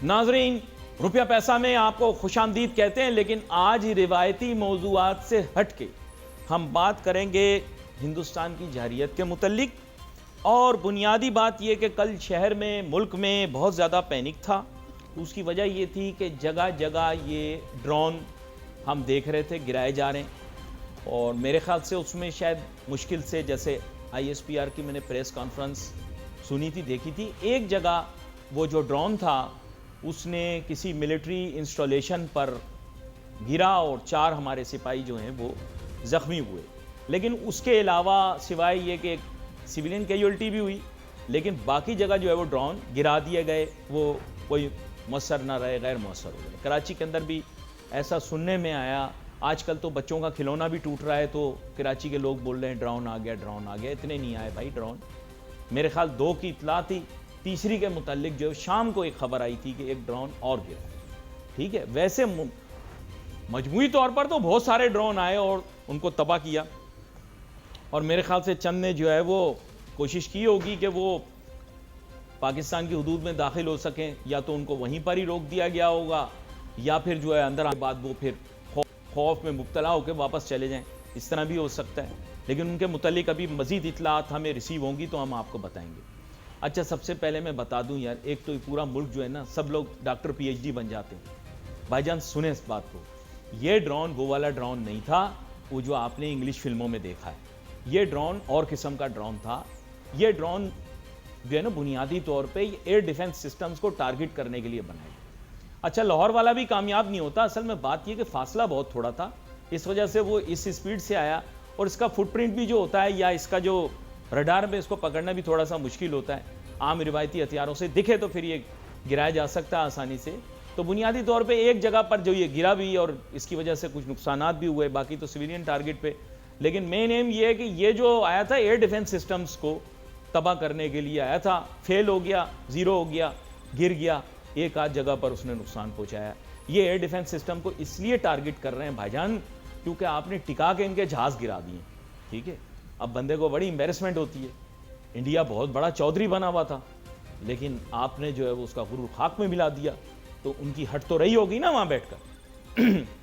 नाजरीन, रुपया पैसा में आपको खुशामदीद कहते हैं, लेकिन आज रिवायती मौजूआत से हट के हम बात करेंगे हिंदुस्तान की जहरियत के मुतल्लिक। और बुनियादी बात यह कि कल शहर में, मुल्क में बहुत ज़्यादा पैनिक था। उसकी वजह ये थी कि जगह जगह ये ड्रोन हम देख रहे थे गिराए जा रहे हैं, और मेरे ख्याल से उसमें शायद मुश्किल से, जैसे ISPR की मैंने प्रेस कॉन्फ्रेंस सुनी थी, देखी थी, एक जगह वो जो ड्रोन था उसने किसी मिलिट्री इंस्टॉलेशन पर गिरा और 4 हमारे सिपाही जो हैं वो ज़ख्मी हुए। लेकिन उसके अलावा सिवाय ये कि एक सिविलियन कैजुअल्टी भी हुई, लेकिन बाकी जगह जो है वो ड्रोन गिरा दिए गए, वो कोई मौसर ना रहे, गैर मौसर हो गए। कराची के अंदर भी ऐसा सुनने में आया। आजकल तो बच्चों का खिलौना भी टूट रहा है, तो कराची के लोग बोल रहे हैं ड्रोन आ गया, ड्रोन आ गया। इतने नहीं आए भाई ड्रोन, मेरे ख्याल 2 की इतला थी। तीसरी के मुतालिक जो शाम को एक खबर आई थी कि एक ड्रोन और गिरा। ठीक है, वैसे मजमूई तौर पर तो बहुत सारे ड्रोन आए और उनको तबाह किया, और मेरे ख्याल से चंद ने जो है वो कोशिश की होगी कि वो पाकिस्तान की हदूद में दाखिल हो सकें, या तो उनको वहीं पर ही रोक दिया गया होगा, या फिर जो है अंदर आने के बाद वो फिर खौफ में मुब्तला होकर वापस चले जाएं, इस तरह भी हो सकता है। लेकिन उनके मुतालिक अभी मज़ीद इतलात हमें रिसीव होंगी तो हम आपको बताएंगे। अच्छा, सबसे पहले मैं बता दूं यार, एक तो पूरा मुल्क जो है ना, सब लोग डॉक्टर PhD बन जाते हैं। भाईजान सुने इस बात को, ये ड्रोन वो वाला ड्रोन नहीं था वो जो आपने इंग्लिश फिल्मों में देखा है। ये ड्रोन और किस्म का ड्रोन था। ये ड्रोन जो है ना, बुनियादी तौर पे एयर डिफेंस सिस्टम्स को टारगेट करने के लिए बनाया। अच्छा, लाहौर वाला भी कामयाब नहीं होता। असल में बात यह कि फासला बहुत थोड़ा था, इस वजह से वो इस स्पीड से आया, और इसका फुटप्रिंट भी जो होता है, या इसका जो रडार में इसको पकड़ना भी थोड़ा सा मुश्किल होता है। आम रिवायती हथियारों से दिखे तो फिर ये गिराया जा सकता है आसानी से। तो बुनियादी तौर पे एक जगह पर जो ये गिरा भी, और इसकी वजह से कुछ नुकसानात भी हुए, बाकी तो सिविलियन टारगेट पे। लेकिन मेन एम ये है कि ये जो आया था एयर डिफेंस सिस्टम्स को तबाह करने के लिए आया था, फेल हो गया, ज़ीरो हो गया, गिर गया, एक आध जगह पर उसने नुकसान पहुंचाया। ये एयर डिफेंस सिस्टम को इसलिए टारगेट कर रहे हैं भाईजान क्योंकि आपने टिका के इनके जहाज़ गिरा दिए। ठीक है, अब बंदे को बड़ी एम्बेरसमेंट होती है। इंडिया बहुत बड़ा चौधरी बना हुआ था, लेकिन आपने जो है वो उसका गुरूर खाक में मिला दिया, तो उनकी हट तो रही होगी ना वहाँ बैठकर।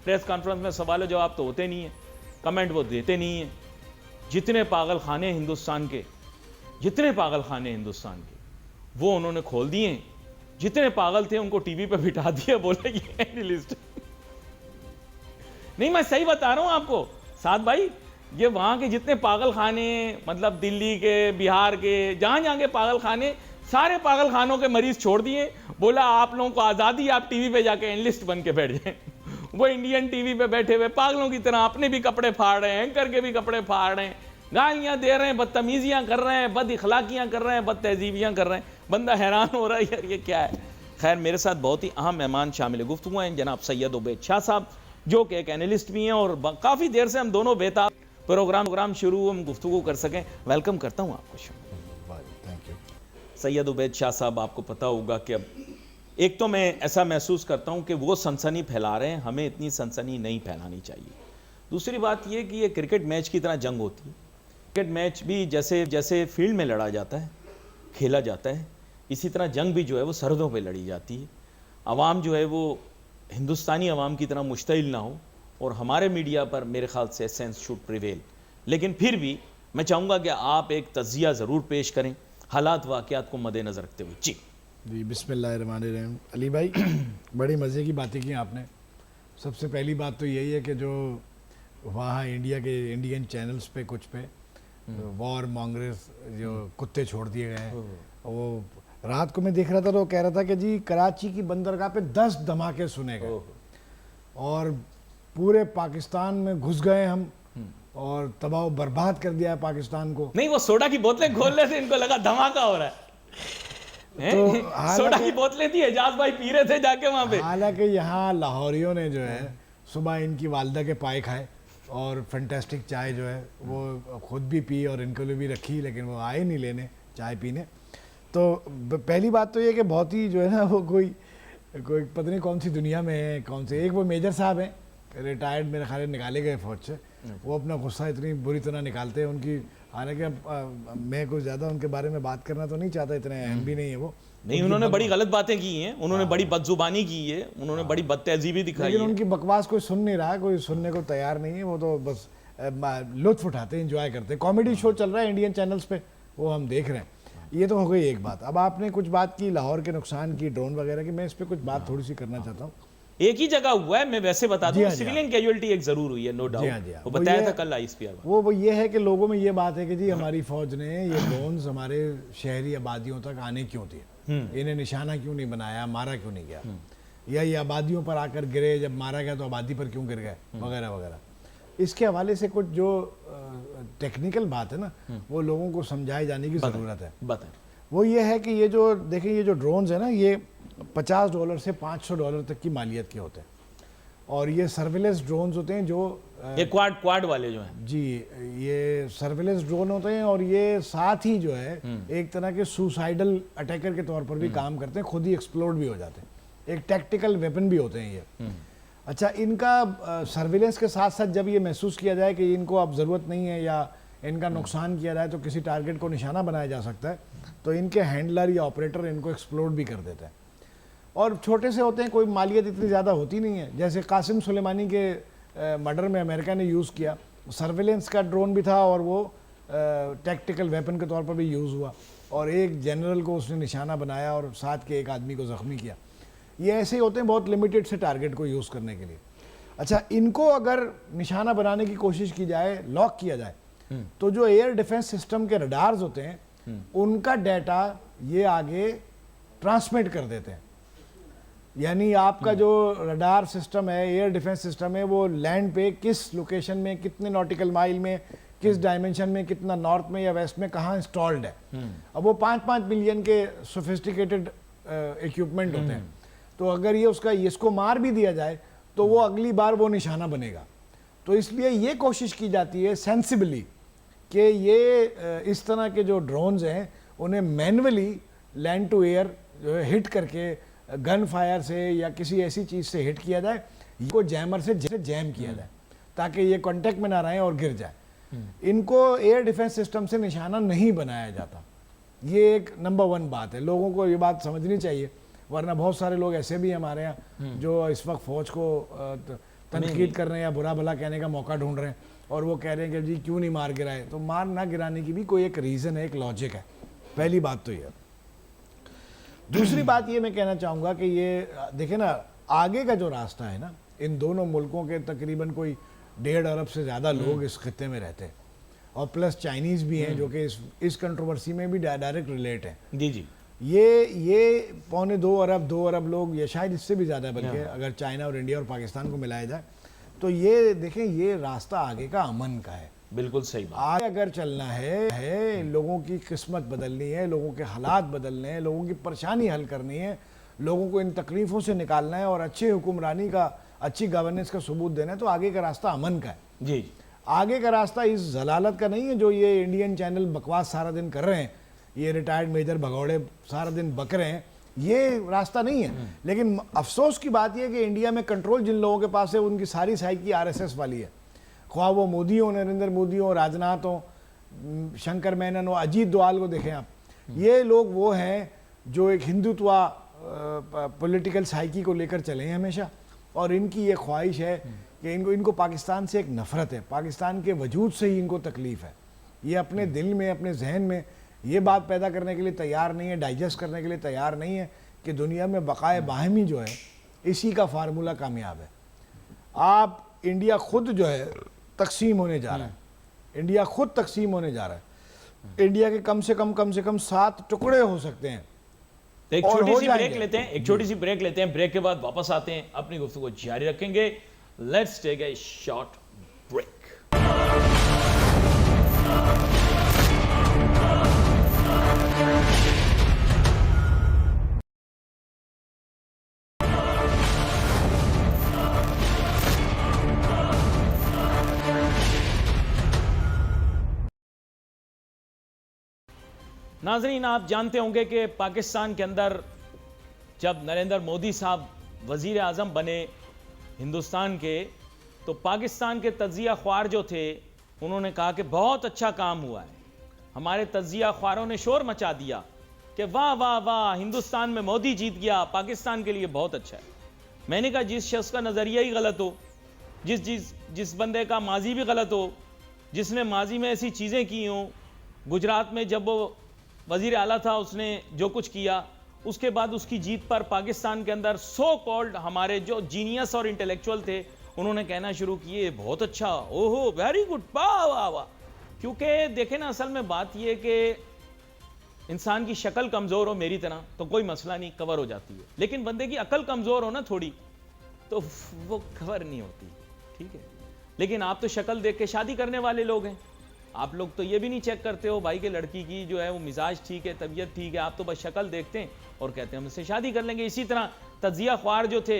प्रेस कॉन्फ्रेंस में सवाल जवाब तो होते नहीं है, कमेंट वो देते नहीं है। जितने पागल खाने हिंदुस्तान के, जितने पागल खाने हिंदुस्तान के, वो उन्होंने खोल दिए। जितने पागल थे उनको टीवी पे बिठा दिया, बोले ये एनालिस्ट। नहीं, मैं सही बता रहा हूं आपको साथ भाई, ये वहां के जितने पागल खाने, मतलब दिल्ली के, बिहार के, जहां जहां के पागल खाने, सारे पागल खानों के मरीज छोड़ दिए। बोला आप लोगों को आज़ादी, आप टीवी पे जाके एनालिस्ट बन के बैठ जाए। वो इंडियन टीवी पे बैठे हुए पागलों की तरह अपने भी कपड़े फाड़ रहे हैं, एंकर के भी कपड़े फाड़ रहे हैं, गालियां दे रहे हैं, बदतमीजियां कर रहे हैं, बद इखलाकियां कर रहे हैं, बद तहजीबियां कर रहे हैं। बंदा हैरान हो रहा है यार ये क्या है। खैर, मेरे साथ बहुत ही अहम मेहमान शामिल गुफ्तगू हैं, जनाब सैयद उबैद शाह साहब, जो कि एक एनालिस्ट भी हैं, और काफ़ी देर से हम दोनों बेताब प्रोग्राम शुरू हम गुफ्तगू कर सकें। वेलकम करता हूँ आपको। Thank you. सैयद उबैद शाह साहब, आपको पता होगा कि अब एक तो मैं ऐसा महसूस करता हूँ कि वो सनसनी फैला रहे हैं, हमें इतनी सनसनी नहीं फैलानी चाहिए। दूसरी बात ये कि ये क्रिकेट मैच की तरह जंग होती है। क्रिकेट मैच भी जैसे जैसे फील्ड में लड़ा जाता है, खेला जाता है, इसी तरह जंग भी जो है वो सरहदों पे लड़ी जाती है। आवाम जो है वो हिंदुस्तानी आवाम की तरह मुश्तइल ना हो, और हमारे मीडिया पर मेरे ख्याल से सेंस शुड प्रिवेल। लेकिन फिर भी मैं चाहूँगा कि आप एक तज़किया ज़रूर पेश करें हालात वाक़यात को मद्देनज़र रखते हुए। जी बिस्मिल्लाहिर्रहमानिर्रहीम। अली भाई, बड़ी मज़े की बातें की आपने। सबसे पहली बात तो यही है कि जो वहाँ इंडिया के इंडियन चैनल्स पे कुछ पे वॉर मॉन्गर्स जो कुत्ते छोड़ दिए गए हैं, वो रात को मैं देख रहा था तो कह रहा था कि जी कराची की बंदरगाह पे 10 धमाके सुने गए और पूरे पाकिस्तान में घुस गए हम और तबाह बर्बाद कर दिया है पाकिस्तान को। नहीं, वो सोडा की बोतलें खोल रहे थे, इनको लगा धमाका हो रहा है। तो सोडा की बोतलें थी, एजाज भाई पी रहे थे जाके वहां पे। हालांकि यहाँ लाहौरियों ने जो है सुबह इनकी वालदा के पाए खाए और फैंटास्टिक चाय जो है वो खुद भी पी और इनके लिए भी रखी, लेकिन वो आए नहीं लेने चाय पीने। तो पहली बात तो ये कि बहुत ही जो है ना वो कोई पता नहीं कौन सी दुनिया में है, कौन से एक वो मेजर साहब हैं रिटायर्ड, मेरे ख्याल निकाले गए फ़ौज से, वो अपना गुस्सा इतनी बुरी तरह निकालते हैं उनकी। हालांकि मैं कुछ ज़्यादा उनके बारे में बात करना तो नहीं चाहता, इतने अहम भी नहीं है वो, नहीं, उन्होंने बड़ी गलत बातें की हैं, उन्होंने बड़ी बदजुबानी की है, उन्होंने बड़ी बदतहजीबी दिखाई लेकिन है। उनकी बकवास कोई सुन नहीं रहा, कोई सुनने को तैयार नहीं है, वो तो बस लुत्फ उठाते हैं, एंजॉय करते हैं। कॉमेडी शो चल रहा है इंडियन चैनल्स पे, वो हम देख रहे हैं। ये तो हो गई एक बात। अब आपने कुछ बात की लाहौर के नुकसान की, ड्रोन वगैरह की, मैं इस पर कुछ बात थोड़ी सी करना चाहता हूँ। एक ही जगह हुआ है, मैं वैसे बता जी दूं, हाँ, जी सिविलियन कैजुअलिटी एक जरूर हुई है, नो जी हाँ, डाउट। जी हाँ। वो वो बताया ये- था कल आईएसपीआर में। वो ये है कि लोगों में ये बात है कि जी हमारी फौज ने ये ड्रोन्स हमारे शहरी आबादियों तक आने क्यों दिए, इन्हें निशाना क्यों नहीं बनाया, मारा क्यों नहीं गया, या ये आबादियों पर आकर गिरे, जब मारा गया तो आबादी पर क्यों गिर गए, वगैरह वगैरह। इसके हवाले से कुछ जो टेक्निकल बात है ना, वो लोगों को समझाए जाने की ज़रूरत है। बताएं। वो ये है कि ये जो देखिए, ये जो ड्रोन्स है ना, ये $50 से $500 तक की मालियत के होते हैं, और ये सर्विलेंस ड्रोन्स होते हैं जो ये क्वाड वाले जो हैं जी, ये सर्विलेंस ड्रोन होते हैं, और ये साथ ही जो है एक तरह के सुसाइडल अटैकर के तौर पर भी काम करते हैं, खुद ही एक्सप्लोड भी हो जाते हैं, एक टैक्टिकल वेपन भी होते हैं ये। अच्छा, इनका सर्विलेंस के साथ साथ जब ये महसूस किया जाए कि इनको अब ज़रूरत नहीं है या इनका नुकसान किया जाए तो किसी टारगेट को निशाना बनाया जा सकता है, तो इनके हैंडलर या ऑपरेटर इनको एक्सप्लोड भी कर देते हैं। और छोटे से होते हैं, कोई मालियत इतनी ज़्यादा होती नहीं है। जैसे कासिम सुलेमानी के मर्डर में अमेरिका ने यूज़ किया, सर्विलेंस का ड्रोन भी था और वो टैक्टिकल वेपन के तौर पर भी यूज़ हुआ, और एक जनरल को उसने निशाना बनाया और साथ के एक आदमी को ज़ख्मी किया। ये ऐसे ही होते हैं, बहुत लिमिटेड से टारगेट को यूज़ करने के लिए। अच्छा, इनको अगर निशाना बनाने की कोशिश की जाए, लॉक किया जाए, तो जो एयर डिफेंस सिस्टम के रडार्स होते हैं उनका डाटा ये आगे ट्रांसमिट कर देते हैं। यानी आपका जो रडार सिस्टम है, एयर डिफेंस सिस्टम है, वो लैंड पे किस लोकेशन में, कितने नॉटिकल माइल में, किस डायमेंशन में, कितना नॉर्थ में या वेस्ट में कहाँ इंस्टॉल्ड है। अब वो 5-5 मिलियन के सोफिस्टिकेटेड इक्विपमेंट होते हैं, तो अगर ये उसका इसको मार भी दिया जाए तो वो अगली बार वो निशाना बनेगा। तो इसलिए ये कोशिश की जाती है सेंसिबली कि ये इस तरह के जो ड्रोन्स हैं उन्हें मैन्युअली लैंड टू एयर जो है हिट करके, गन फायर से या किसी ऐसी चीज़ से हिट किया जाए, इनको जैमर से जैम किया जाए ताकि ये कांटेक्ट में ना रहें और गिर जाए। इनको एयर डिफेंस सिस्टम से निशाना नहीं बनाया जाता। ये एक नंबर 1 बात है, लोगों को ये बात समझनी चाहिए, वरना बहुत सारे लोग ऐसे भी हमारे यहाँ जो इस वक्त फौज को तनकीद कर रहे हैं या बुरा भला कहने का मौका ढूंढ रहे हैं, और वो कह रहे हैं कि जी क्यों नहीं मार गिराए। तो मार ना गिराने की भी कोई एक रीज़न है, एक लॉजिक है। पहली बात तो ये। दूसरी बात ये मैं कहना चाहूँगा कि ये देखें ना, आगे का जो रास्ता है ना, इन दोनों मुल्कों के तकरीबन कोई 1.5 अरब से ज़्यादा लोग इस खत्ते में रहते हैं, और प्लस चाइनीज़ भी हैं जो कि इस कंट्रोवर्सी में भी डायरेक्ट रिलेट हैं। जी जी। ये 2.25 अरब लोग, या शायद इससे भी ज़्यादा, बल्कि अगर चाइना और इंडिया और पाकिस्तान को मिलाया जाए तो ये देखें, ये रास्ता आगे का अमन का है। बिल्कुल सही बात। आगे अगर चलना है, लोगों की किस्मत बदलनी है, लोगों के हालात बदलने हैं, लोगों की परेशानी हल करनी है, लोगों को इन तकलीफ़ों से निकालना है और अच्छी हुक्मरानी का, अच्छी गवर्नेंस का सबूत देना है, तो आगे का रास्ता अमन का है। जी। आगे का रास्ता इस जलालत का नहीं है जो ये इंडियन चैनल बकवास सारा दिन कर रहे हैं, ये रिटायर्ड मेजर भगौड़े सारा दिन बक रहे हैं, ये रास्ता नहीं है। लेकिन अफसोस की बात यह है कि इंडिया में कंट्रोल जिन लोगों के पास है, उनकी सारी साइकी आरएसएस वाली है। ख्वाह वो मोदी हो, नरेंद्र मोदी हो, राजनाथ हो, शंकर मेनन हो, अजीत दोवाल को देखें आप, ये लोग वो हैं जो एक हिंदुत्वा पॉलिटिकल साइकी को लेकर चले हैं हमेशा, और इनकी ये ख्वाहिश है कि इनको पाकिस्तान से एक नफ़रत है, पाकिस्तान के वजूद से ही इनको तकलीफ़ है। ये अपने दिल में, अपने जहन में ये बात पैदा करने के लिए तैयार नहीं है, डाइजेस्ट करने के लिए तैयार नहीं है कि दुनिया में बकाए बाहमी जो है, इसी का फार्मूला कामयाब है। आप इंडिया खुद जो है तकसीम होने जा रहा है, इंडिया खुद तकसीम होने जा रहा है। इंडिया के कम से कम 7 टुकड़े हो सकते हैं। तो एक छोटी सी ब्रेक लेते हैं, ब्रेक के बाद वापस आते हैं, अपनी गुफ्तगू जारी रखेंगे। Let's take a short break. नाजरीन, आप जानते होंगे कि पाकिस्तान के अंदर जब नरेंद्र मोदी साहब वजीर आज़म बने हिंदुस्तान के, तो पाकिस्तान के तज्जिया ख्वार जो थे उन्होंने कहा कि बहुत अच्छा काम हुआ है, हमारे तज्जिया ख्वारों ने शोर मचा दिया कि वाह वाह वाह, हिंदुस्तान में मोदी जीत गया, पाकिस्तान के लिए बहुत अच्छा है। मैंने कहा जिस शख्स का नजरिया ही गलत हो, जिस बंदे का माजी भी गलत हो, जिसने माजी में ऐसी चीजें की हों, गुजरात में जब वो वजीर आला था उसने जो कुछ किया, उसके बाद उसकी जीत पर पाकिस्तान के अंदर सो कॉल्ड हमारे जो जीनियस और इंटेलेक्चुअल थे उन्होंने कहना शुरू किए बहुत अच्छा, ओहो वेरी गुड, वाह वाह वाह। क्योंकि देखें ना, असल में बात यह कि इंसान की शक्ल कमजोर हो मेरी तरह तो कोई मसला नहीं, कवर हो जाती है, लेकिन बंदे की अकल कमजोर हो ना थोड़ी तो वो कवर नहीं होती, ठीक है। लेकिन आप तो शक्ल देख के शादी करने वाले लोग हैं, आप लोग तो ये भी नहीं चेक करते हो भाई के लड़की की जो है वो मिजाज ठीक है, तबीयत ठीक है, आप तो बस शक्ल देखते हैं और कहते हैं हम इससे शादी कर लेंगे। इसी तरह तजिया ख्वार जो थे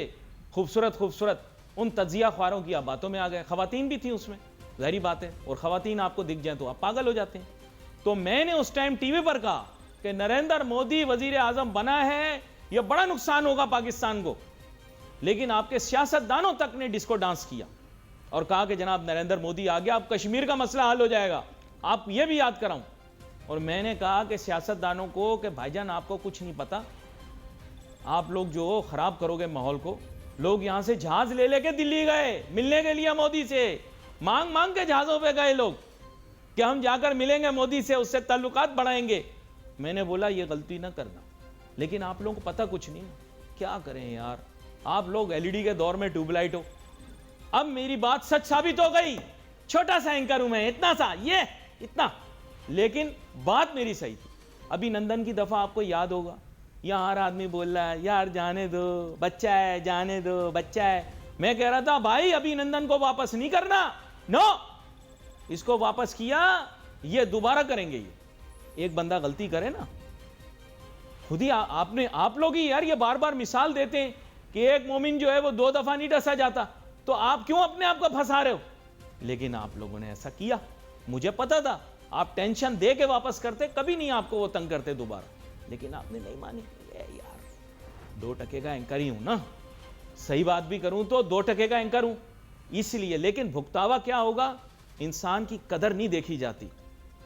खूबसूरत, उन तजिया ख्वारों की आप बातों में आ गए, खवातीन भी थी उसमें, जाहिर बात है, और खवातीन आपको दिख जाए तो आप पागल हो जाते हैं। तो मैंने उस टाइम टीवी पर कहा कि नरेंद्र मोदी वजीर आजम बना है, यह बड़ा नुकसान होगा पाकिस्तान को, लेकिन आपके सियासतदानों तक ने डिस्को डांस किया और कहा कि जनाब नरेंद्र मोदी आ गया, अब कश्मीर का मसला हल हो जाएगा, आप यह भी याद कराऊं। और मैंने कहा कि सियासतदानों को कि भाईजान आपको कुछ नहीं पता, आप लोग जो खराब करोगे माहौल को। लोग यहां से जहाज ले लेके दिल्ली गए मिलने के लिए मोदी से, मांग के जहाजों पे गए लोग कि हम जाकर मिलेंगे मोदी से, उससे ताल्लुकात बढ़ाएंगे। मैंने बोला ये गलती ना करना, लेकिन आप लोगों को पता कुछ नहीं, क्या करें यार, आप लोग एलईडी के दौर में ट्यूबलाइट हो। अब मेरी बात सच साबित हो गई, छोटा सा एंकर हूं मैं, इतना सा, ये इतना, लेकिन बात मेरी सही थी। अभिनंदन की दफा आपको याद होगा, यहां हर आदमी बोल रहा है यार जाने दो, बच्चा है, जाने दो, बच्चा है। मैं कह रहा था भाई अभिनंदन को वापस नहीं करना, नो, इसको वापस किया, ये दोबारा करेंगे। ये एक बंदा गलती करे ना, खुद ही आप लोग ही यार ये बार बार मिसाल देते हैं कि एक मोमिन जो है वो 2 दफा नहीं डसा जाता, तो आप क्यों अपने आप को फंसा रहे हो? लेकिन आप लोगों ने ऐसा किया, मुझे पता था, आप टेंशन दे के वापस करते, कभी नहीं आपको वो तंग करते दोबारा, लेकिन आपने नहीं मानी। यार 2% का एंकर ही हूं ना, सही बात भी करूं तो 2% का एंकर हूं इसलिए, लेकिन भुगतावा क्या होगा, इंसान की कदर नहीं देखी जाती,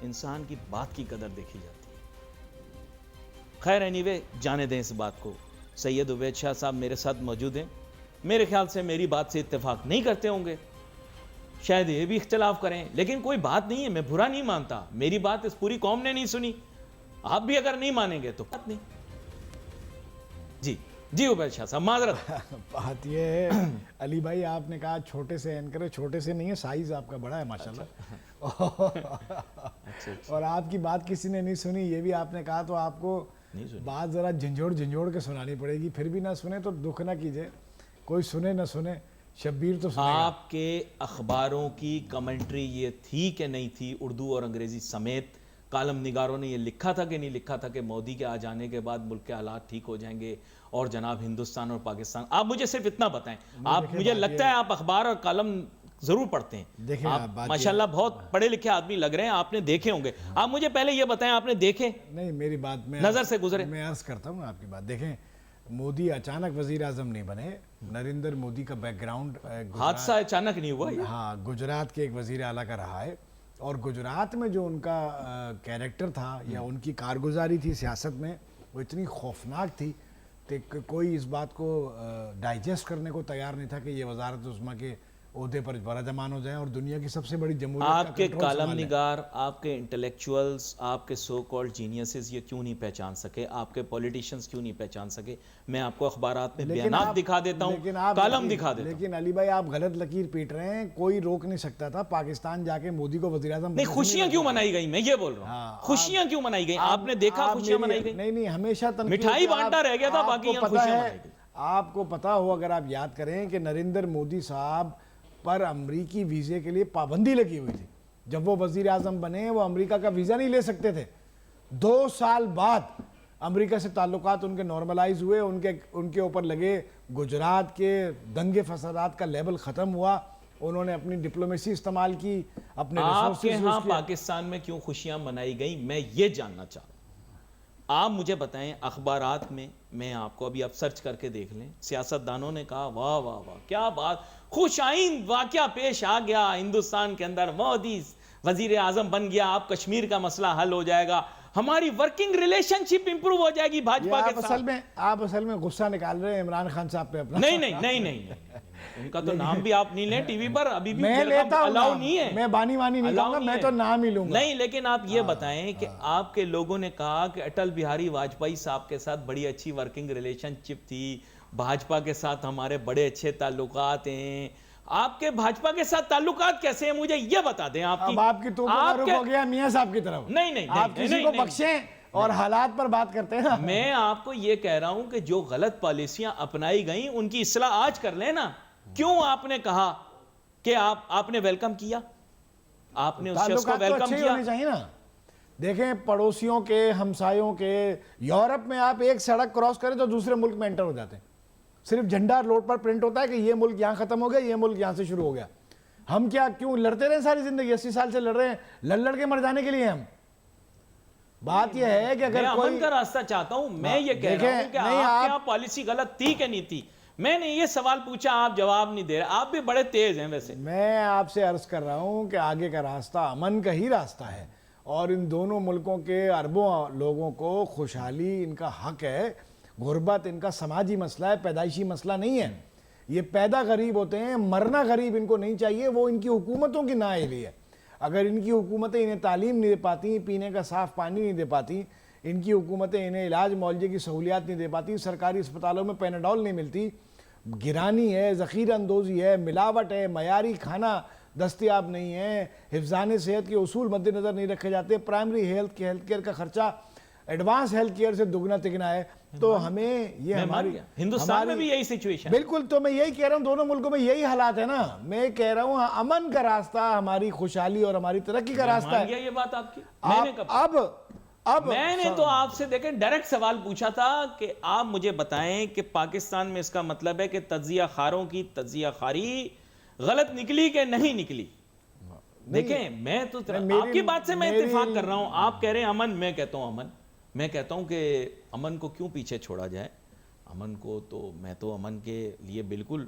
इंसान की बात की कदर देखी जाती है। खैर एनीवे, जाने दें इस बात को। सैयद उवैद शाह साहब मेरे साथ मौजूद हैं, मेरे ख्याल से मेरी बात से इत्तेफाक नहीं करते होंगे, शायद ये भी इख्तिलाफ करें, लेकिन कोई बात नहीं है, मैं बुरा नहीं मानता, मेरी बात इस पूरी कौम ने नहीं सुनी, आप भी अगर नहीं मानेंगे तो बात नहीं। जी उवैद शाह साहब माजरत। बात ये है अली भाई, आपने कहा छोटे से एंकर है, छोटे से नहीं है, साइज आपका बड़ा है माशाल्लाह। अच्छा। और आपकी बात किसी ने नहीं सुनी, ये भी आपने कहा, तो आपको बात जरा झंझोड़ के सुनानी पड़ेगी, फिर भी ना सुने तो दुख ना कीजिए, कोई सुने ना सुने, शब्बीर तो सुनेगा। आपके अखबारों की कमेंट्री ये थी कि नहीं थी, उर्दू और अंग्रेजी समेत कालम निगारों ने ये लिखा था कि नहीं लिखा था कि मोदी के आ जाने के बाद मुल्क के हालात ठीक हो जाएंगे और जनाब हिंदुस्तान और पाकिस्तान। आप मुझे सिर्फ इतना बताएं, आप, मुझे लगता है आप अखबार और कलम जरूर पढ़ते हैं, देखिए आप माशाल्लाह बहुत पढ़े लिखे आदमी लग रहे हैं, आपने देखे होंगे। आप मुझे पहले ये बताएं, आपने देखे? नहीं, मेरी बात में नजर से गुजरे, मैं अर्ज करता हूँ आपकी बात। देखें, मोदी अचानक वजीर आजम नहीं बने, नरेंद्र मोदी का बैकग्राउंड हादसा अचानक नहीं हुआ। हाँ, गुजरात के एक वजीर आला का रहा है, और गुजरात में जो उनका कैरेक्टर था या उनकी कारगुजारी थी सियासत में, वो इतनी खौफनाक थी कि कोई इस बात को डाइजेस्ट करने को तैयार नहीं था कि ये वजारत उस्मा के ओहदे पर बराजमान हो जाए और दुनिया की सबसे बड़ी जमहूरियत का आपके कंट्रोल कालम संभाले। निगार, आपके इंटेलेक्चुअल्स, आपके सो कॉल्ड जीनियसेस ये क्यों नहीं पहचान सके, आपके पॉलिटिशियंस क्यों नहीं पहचान सके? मैं आपको अखबारात में बयानात दिखा देता हूँ, कालम दिखा देता हूँ। लेकिन अली भाई, आप गलत लकीर पीट रहे हैं, कोई रोक नहीं सकता था पाकिस्तान जाके मोदी को वज़ीर आज़म। नहीं, खुशियां क्यों मनाई गई, मैं ये बोल रहा हूँ, खुशियां क्यों मनाई गई? आपने देखा खुशियां मनाई गई? नहीं, हमेशा मिठाई बांटा रह गया था, बाकी खुशियां मनाई गई। आपको पता हो, अगर आप याद करें कि नरेंद्र मोदी साहब पर अमरीकी वीज़े के लिए पाबंदी लगी हुई थी, जब वो वजीर आजम बने वो अमेरिका का वीज़ा नहीं ले सकते थे। 2 साल बाद अमेरिका से ताल्लुकात उनके नॉर्मलाइज हुए, उनके ऊपर लगे गुजरात के दंगे फसादात का लेवल ख़त्म हुआ, उन्होंने अपनी डिप्लोमेसी इस्तेमाल की, अपने आपके यहाँ पाकिस्तान में क्यों खुशियां मनाई गई, मैं ये जानना चाह रहा हूँ। आप मुझे बताएं, अखबारात में, मैं आपको अभी आप सर्च करके देख लें, सियासतदानों ने कहा वाह वाह वाह क्या बात, खुशाइन वाकया पेश आ गया हिंदुस्तान के अंदर, मोदी वजीर आजम बन गया, अब कश्मीर का मसला हल हो जाएगा, हमारी वर्किंग रिलेशनशिप इंप्रूव हो जाएगी भाजपा के साथ। आप असल में गुस्सा निकाल रहे हैं इमरान खान साहब पे अपना। नहीं, उनका तो नाम भी आप नहीं लें टीवी पर, अभी भी मैं लेता हूं, अलाउ नहीं है। मैं बानी वानी नहीं कहूंगा, मैं तो नाम ही लूंगा। नहीं, लेकिन आप ये बताएं कि आपके लोगों ने कहा कि अटल बिहारी वाजपेयी साहब के साथ बड़ी अच्छी वर्किंग रिलेशनशिप थी, भाजपा के साथ हमारे बड़े अच्छे ताल्लुकात हैं। आपके भाजपा के साथ ताल्लुकात कैसे हैं, मुझे ये बता दें। आपकी तो रुख हो गया मियां साहब की तरफ। नहीं, आप किसी को बख्शें और हालात पर बात करते हैं ना। मैं आपको ये कह रहा हूं कि जो गलत पॉलिसियां अपनाई गई उनकी इस्लाह आज कर लेना। क्यों आपने कहा कि आपने वेलकम किया, आपने उस शख्स को वेलकम तो किया। होने चाहिए ना। देखें, पड़ोसियों के, हमसायों के, यूरोप में आप एक सड़क क्रॉस करें तो दूसरे मुल्क में एंटर हो जाते हैं। सिर्फ झंडा रोड पर प्रिंट होता है कि ये मुल्क यहाँ खत्म हो गया, ये मुल्क यहाँ से शुरू हो गया। हम क्या क्यों लड़ते रहे सारी जिंदगी? 80 साल से लड़ रहे हैं, लड़ के मर जाने के लिए हम। बात यह है कि अगर कोई अमन का रास्ता चाहता हूं, मैं ये कह रहा हूं कि आपके यहाँ पॉलिसी गलत थी कि नहीं थी। मैंने ये सवाल पूछा, आप जवाब नहीं दे रहे। आप भी बड़े तेज हैं वैसे। मैं आपसे अर्ज कर रहा हूं कि आगे का रास्ता अमन का ही रास्ता है और इन दोनों मुल्कों के अरबों लोगों को खुशहाली इनका हक है। गुर्बत इनका समाजी मसला है, पैदाइशी मसला नहीं है। ये पैदा गरीब होते हैं, मरना गरीब इनको नहीं चाहिए। वो इनकी हुकूमतों की नाअहली है। अगर इनकी हुकूमतें इन्हें तालीम नहीं दे पाती, पीने का साफ़ पानी नहीं दे पाती, इनकी हुकूमतें इन्हें इलाज मुआवजे की सहूलियात नहीं दे पाती, सरकारी अस्पतालों में पैनाडोल नहीं मिलती, गिरानी है, ज़ख़ीरा अंदोज़ी है, मिलावट है, मयारी खाना दस्तियाब नहीं है, हिफ्ज़ान सेहत के उसूल मद्देनज़र नहीं रखे जाते, प्राइमरी हेल्थ केयर का खर्चा एडवांस हेल्थ केयर से दुगना तिगना है। तो हमें ये हमारी हिंदुस्तान में भी यही सिचुएशन। बिल्कुल, तो मैं यही कह रहा हूँ, दोनों मुल्कों में यही हालात है ना। मैं कह रहा हूँ अमन का रास्ता हमारी खुशहाली और हमारी तरक्की का रास्ता है। ये बात आपकी अब मैंने तो आपसे देखें डायरेक्ट सवाल पूछा था कि आप मुझे बताएं कि पाकिस्तान में इसका मतलब है कि तज्जिया खारों की तज्जिया खारी गलत निकली कि नहीं निकली। देखें, मैं तो आपकी बात से मैं इत्तेफाक कर रहा हूं। आप कह रहे हैं अमन, मैं कहता हूं अमन। मैं कहता हूं कि अमन को क्यों पीछे छोड़ा जाए। अमन को तो मैं तो अमन के लिए बिल्कुल,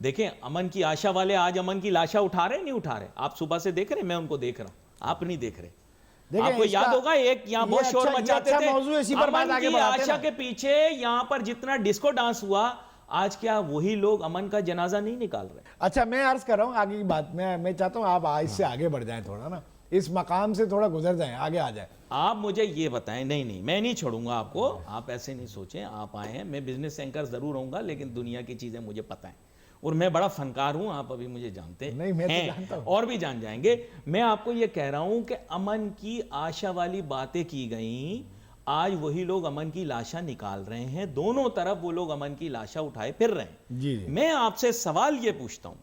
देखें, अमन की आशा वाले आज अमन की लाशा उठा रहे नहीं उठा रहे। आप सुबह से देख रहे, मैं उनको देख रहा हूं, आप नहीं देख रहे। आपको याद होगा एक यहाँ बहुत शोर मचाते थे अमन की आशा के पीछे, यहाँ पर जितना डिस्को डांस हुआ, आज क्या वही लोग अमन का जनाजा नहीं निकाल रहे। अच्छा, मैं अर्ज कर रहा हूँ आगे की बात। मैं चाहता हूँ आप इससे आगे बढ़ जाएं, थोड़ा ना इस मकाम से थोड़ा गुजर जाएं, आगे आ जाएं। आप मुझे ये बताएं। नहीं, मैं नहीं छोड़ूंगा आपको, आप ऐसे नहीं सोचें। आप आए हैं, मैं बिजनेस एंकर जरूर होऊंगा, लेकिन दुनिया की चीजें मुझे पता है और मैं बड़ा फनकार हूं। आप अभी मुझे जानते नहीं, मैं तो जानता हूं। और भी जान जाएंगे। मैं आपको ये कह रहा हूं कि अमन की आशा वाली बातें की गई, आज वही लोग अमन की लाशा निकाल रहे हैं। दोनों तरफ वो लोग अमन की लाशा उठाए फिर रहे हैं। जी। मैं आपसे सवाल ये पूछता हूं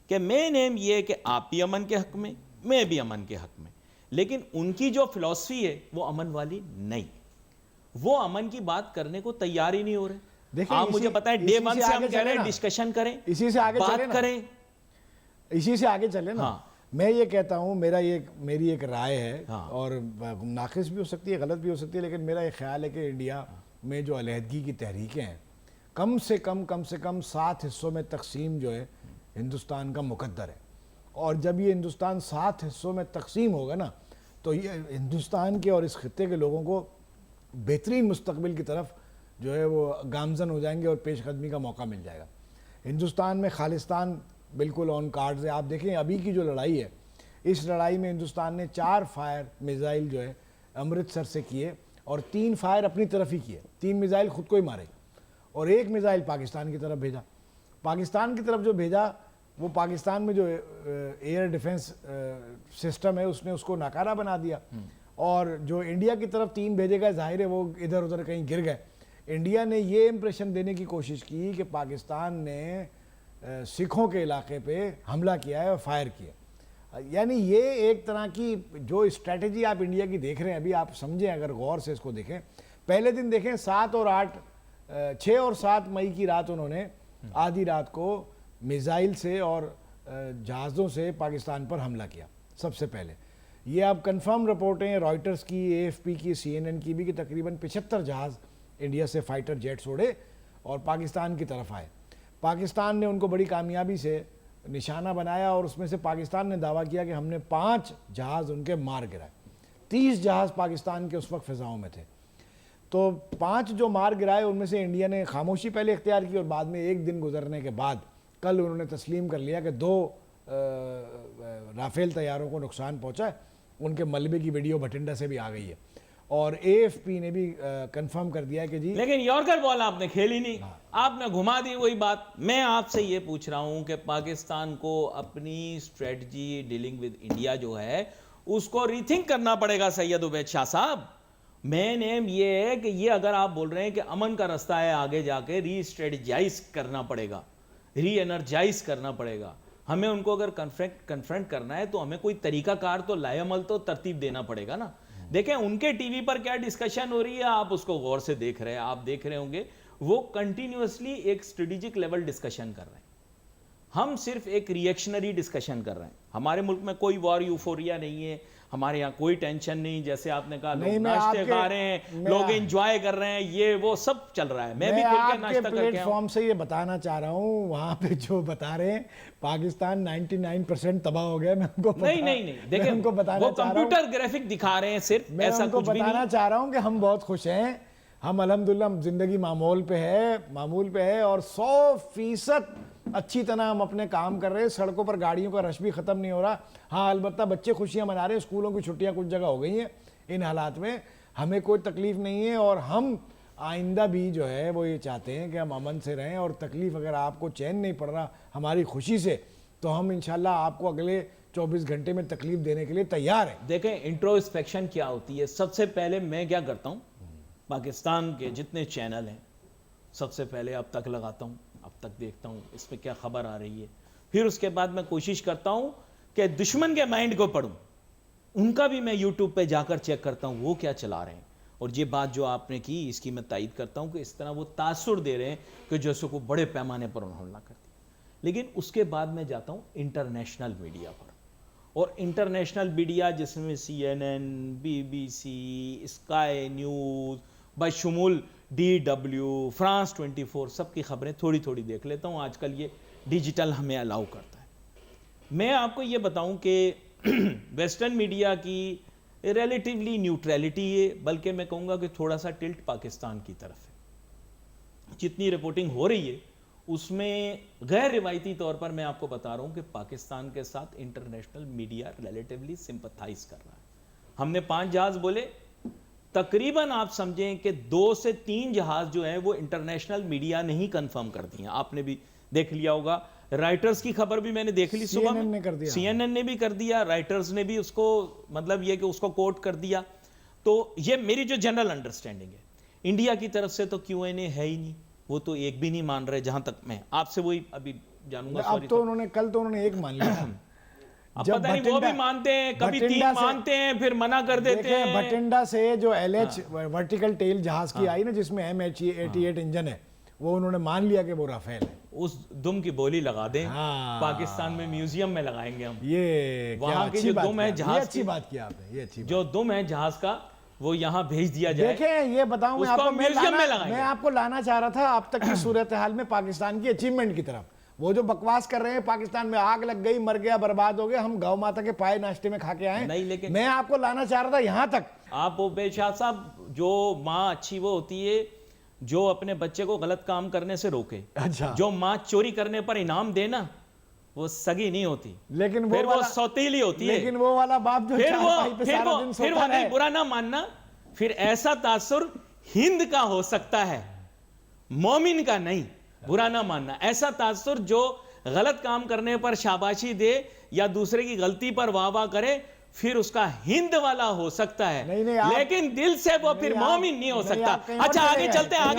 कि मेन एम ये कि आप भी अमन के हक में, मैं भी अमन के हक में, लेकिन उनकी जो फिलॉसफी है वो अमन वाली नहीं। वो अमन की बात करने को तैयार ही नहीं हो रहे। आप मुझे बताएं, डे वन से हम कह रहे हैं डिस्कशन करें, इसी से आगे बात करें, इसी से आगे चले ना। हाँ। मैं ये कहता हूँ, मेरी एक राय है, हाँ। और नाक़िस भी हो सकती है, गलत भी हो सकती है, लेकिन मेरा एक ख्याल है कि इंडिया में जो अलहदगी की तहरीकें हैं, कम से कम 7 हिस्सों में तकसीम जो है हिंदुस्तान का मुकद्दर है। और जब ये हिंदुस्तान 7 हिस्सों में तकसीम होगा ना, तो ये हिंदुस्तान के और इस खित्ते के लोगों को बेहतरीन मुस्तकबिल की तरफ जो है वो गामजन हो जाएंगे और पेशकदमी का मौका मिल जाएगा। हिंदुस्तान में खालिस्तान बिल्कुल ऑन कार्ड्स है। आप देखें अभी की जो लड़ाई है, इस लड़ाई में हिंदुस्तान ने 4 फायर मिसाइल जो है अमृतसर से किए और 3 फायर अपनी तरफ ही किए। 3 मिसाइल खुद को ही मारे और 1 मिसाइल पाकिस्तान की तरफ भेजा। पाकिस्तान की तरफ जो भेजा, वो पाकिस्तान में जो एयर डिफेंस सिस्टम है उसने उसको नाकारा बना दिया। और जो इंडिया की तरफ 3 भेजे गए, जाहिर है वो इधर उधर कहीं गिर गए। इंडिया ने ये इम्प्रेशन देने की कोशिश की कि पाकिस्तान ने सिखों के इलाके पे हमला किया है और फायर किया। यानी ये एक तरह की जो स्ट्रैटेजी आप इंडिया की देख रहे हैं, अभी आप समझें, अगर गौर से इसको देखें। पहले दिन देखें 6 और 7 मई की रात उन्होंने आधी रात को मिसाइल से और जहाज़ों से पाकिस्तान पर हमला किया सबसे पहले। ये अब कंफर्म रिपोर्टें रॉयटर्स की, AFP की, CNN की भी कि तकरीबन 75 जहाज़ इंडिया से फाइटर जेट्स उड़े और पाकिस्तान की तरफ आए। पाकिस्तान ने उनको बड़ी कामयाबी से निशाना बनाया और उसमें से पाकिस्तान ने दावा किया कि हमने 5 जहाज़ उनके मार गिराए। 30 जहाज़ पाकिस्तान के उस वक्त फ़िज़ाओं में थे। तो 5 जो मार गिराए उनमें से इंडिया ने खामोशी पहले इख्तियार की और बाद में एक दिन गुजरने के बाद कल उन्होंने तस्लीम कर लिया कि 2 राफेल तैयारों को नुकसान पहुंचा है। उनके मलबे की वीडियो भटिंडा से भी आ गई है और AFP ने भी कंफर्म कर दिया कि जी, लेकिन यॉर्कर बॉल आपने खेली नहीं, आपने घुमा दी वही बात। मैं आपसे ये पूछ रहा हूं कि पाकिस्तान को अपनी स्ट्रेटजी डीलिंग विद इंडिया जो है उसको रीथिंक करना पड़ेगा सैयद उबैद शाह साहब। मेन एम ये है कि ये अगर आप बोल रहे हैं कि अमन का रास्ता है, आगे जाके री स्ट्रेटजाइज करना पड़ेगा, री एनर्जाइज करना पड़ेगा। हमें उनको अगर कन्फ्रंट करना है तो हमें कोई तरीकाकार तो लाएमल तो तरतीब देना पड़ेगा ना। देखें उनके टीवी पर क्या डिस्कशन हो रही है, आप उसको गौर से देख रहे हैं, आप देख रहे होंगे वो कंटिन्यूअसली एक स्ट्रेटेजिक लेवल डिस्कशन कर रहे हैं। हम सिर्फ एक रिएक्शनरी डिस्कशन कर रहे हैं। हमारे मुल्क में कोई वॉर यूफोरिया नहीं है, हमारे यहाँ कोई टेंशन नहीं। जैसे आपने कहा लोग नाश्ते खा रहे हैं, लोग एंजॉय कर रहे हैं, ये वो सब चल रहा है। मैं भी खुल के नाश्ता करके प्लेटफॉर्म से ये बताना चाह रहा हूँ, वहाँ पे जो बता रहे हैं पाकिस्तान 99% तबाह हो गया। मैं उनको नहीं देखिए उनको बताना वो कंप्यूटर ग्राफिक दिखा रहे हैं सिर्फ, ऐसा कुछ भी नहीं। बताना चाह रहा हूँ कि हम बहुत खुश हैं, हम अल्हम्दुलिल्लाह जिंदगी मामूल पे है और 100% अच्छी तरह हम अपने काम कर रहे हैं। सड़कों पर गाड़ियों का रश भी ख़त्म नहीं हो रहा। हाँ अलबत्ता बच्चे खुशियाँ मना रहे हैं, स्कूलों की छुट्टियाँ कुछ जगह हो गई हैं। इन हालात में हमें कोई तकलीफ़ नहीं है और हम आइंदा भी जो है वो ये चाहते हैं कि हम अमन से रहें। और तकलीफ़ अगर आपको चैन नहीं पड़ रहा हमारी खुशी से, तो हम इंशाल्लाह आपको अगले 24 घंटे में तकलीफ़ देने के लिए तैयार हैं। देखें इंट्रोस्पेक्शन क्या होती है। सबसे पहले मैं क्या करता हूँ, पाकिस्तान के जितने चैनल हैं सबसे पहले अब तक लगाता हूँ, अब तक देखता हूँ इसमें क्या खबर आ रही है। फिर उसके बाद मैं कोशिश करता हूँ कि दुश्मन के माइंड को पढूं, उनका भी मैं यूट्यूब पे जाकर चेक करता हूँ वो क्या चला रहे हैं। और ये बात जो आपने की इसकी मैं तायद करता हूँ कि इस तरह वो तासुर दे रहे हैं कि जैसे को बड़े पैमाने पर उन्होंने हमला कर दिया। लेकिन उसके बाद मैं जाता हूँ इंटरनेशनल मीडिया पर, और इंटरनेशनल मीडिया जिसमें CNN, BBC, स्काई न्यूज़, बशमूल DW, फ्रांस 24, सबकी खबरें थोड़ी थोड़ी देख लेता हूँ। आजकल ये डिजिटल हमें अलाउ करता है। मैं आपको ये बताऊँ कि वेस्टर्न मीडिया की रिलेटिवली न्यूट्रलिटी है, बल्कि मैं कहूँगा कि थोड़ा सा टिल्ट पाकिस्तान की तरफ है। जितनी रिपोर्टिंग हो रही है उसमें गैर रिवायती तौर पर मैं आपको बता रहा हूँ कि पाकिस्तान के साथ इंटरनेशनल मीडिया रिलेटिवली सिंपथाइज कर रहा है। हमने 5 जहाज बोले, तकरीबन आप समझें कि 2 से 3 जहाज जो है वो इंटरनेशनल मीडिया ने ही कंफर्म कर दिए। आपने भी देख लिया होगा, राइटर्स की खबर भी मैंने देख ली सुबह में, CNN ने भी कर दिया, राइटर्स ने भी उसको मतलब ये कि उसको कोट कर दिया। तो ये मेरी जो जनरल अंडरस्टैंडिंग है। इंडिया की तरफ से तो Q&A है ही नहीं, वो तो एक भी नहीं मान रहे, जहां तक मैं आपसे वही अभी जानूंगा। अब तो उन्होंने कल तो उन्होंने एक मान लिया। अब पता नहीं वो भी मानते हैं, कभी 3 मानते हैं फिर मना कर देते हैं। भटिंडा से जो LH वर्टिकल टेल जहाज की आई ना, जिसमें MH88 इंजन है, वो उन्होंने मान लिया कि वो राफेल है। उस दुम की बोली लगा दें। पाकिस्तान में म्यूजियम में लगाएंगे हम। ये वहां की जो दुम है जहाज, अच्छी बात की आपने, ये अच्छी जो दुम है जहाज का वो यहाँ भेज दिया जाए। देखें ये बताऊं मैं आपको, म्यूजियम में लगाएंगे। मैं आपको लाना चाह रहा था अब तक की सूरत हाल में पाकिस्तान की अचीवमेंट की तरफ। वो जो बकवास कर रहे हैं पाकिस्तान में आग लग गई, मर गया, बर्बाद हो गया, हम गौ माता के पाए नाश्ते में खा के आए नहीं, लेकिन मैं आपको लाना चाह रहा था यहाँ तक। आप उबैद शाह साहब, जो माँ अच्छी वो होती है जो अपने बच्चे को गलत काम करने से रोके। अच्छा, जो माँ चोरी करने पर इनाम देना वो सगी नहीं होती, लेकिन फिर वो सौतेली होती है। लेकिन वो वाला बाप जो फिर वो नहीं, बुरा ना मानना, फिर ऐसा तासुर हिंद का हो सकता है, मोमिन का नहीं। बुरा ना मानना, ऐसा तासुर जो गलत काम करने पर शाबाशी दे या दूसरे की गलती पर वाह वाह करे, फिर उसका हिंद वाला हो सकता है। लेकिन दिल से वो फिर मोमिन नहीं हो सकता। अच्छा आगे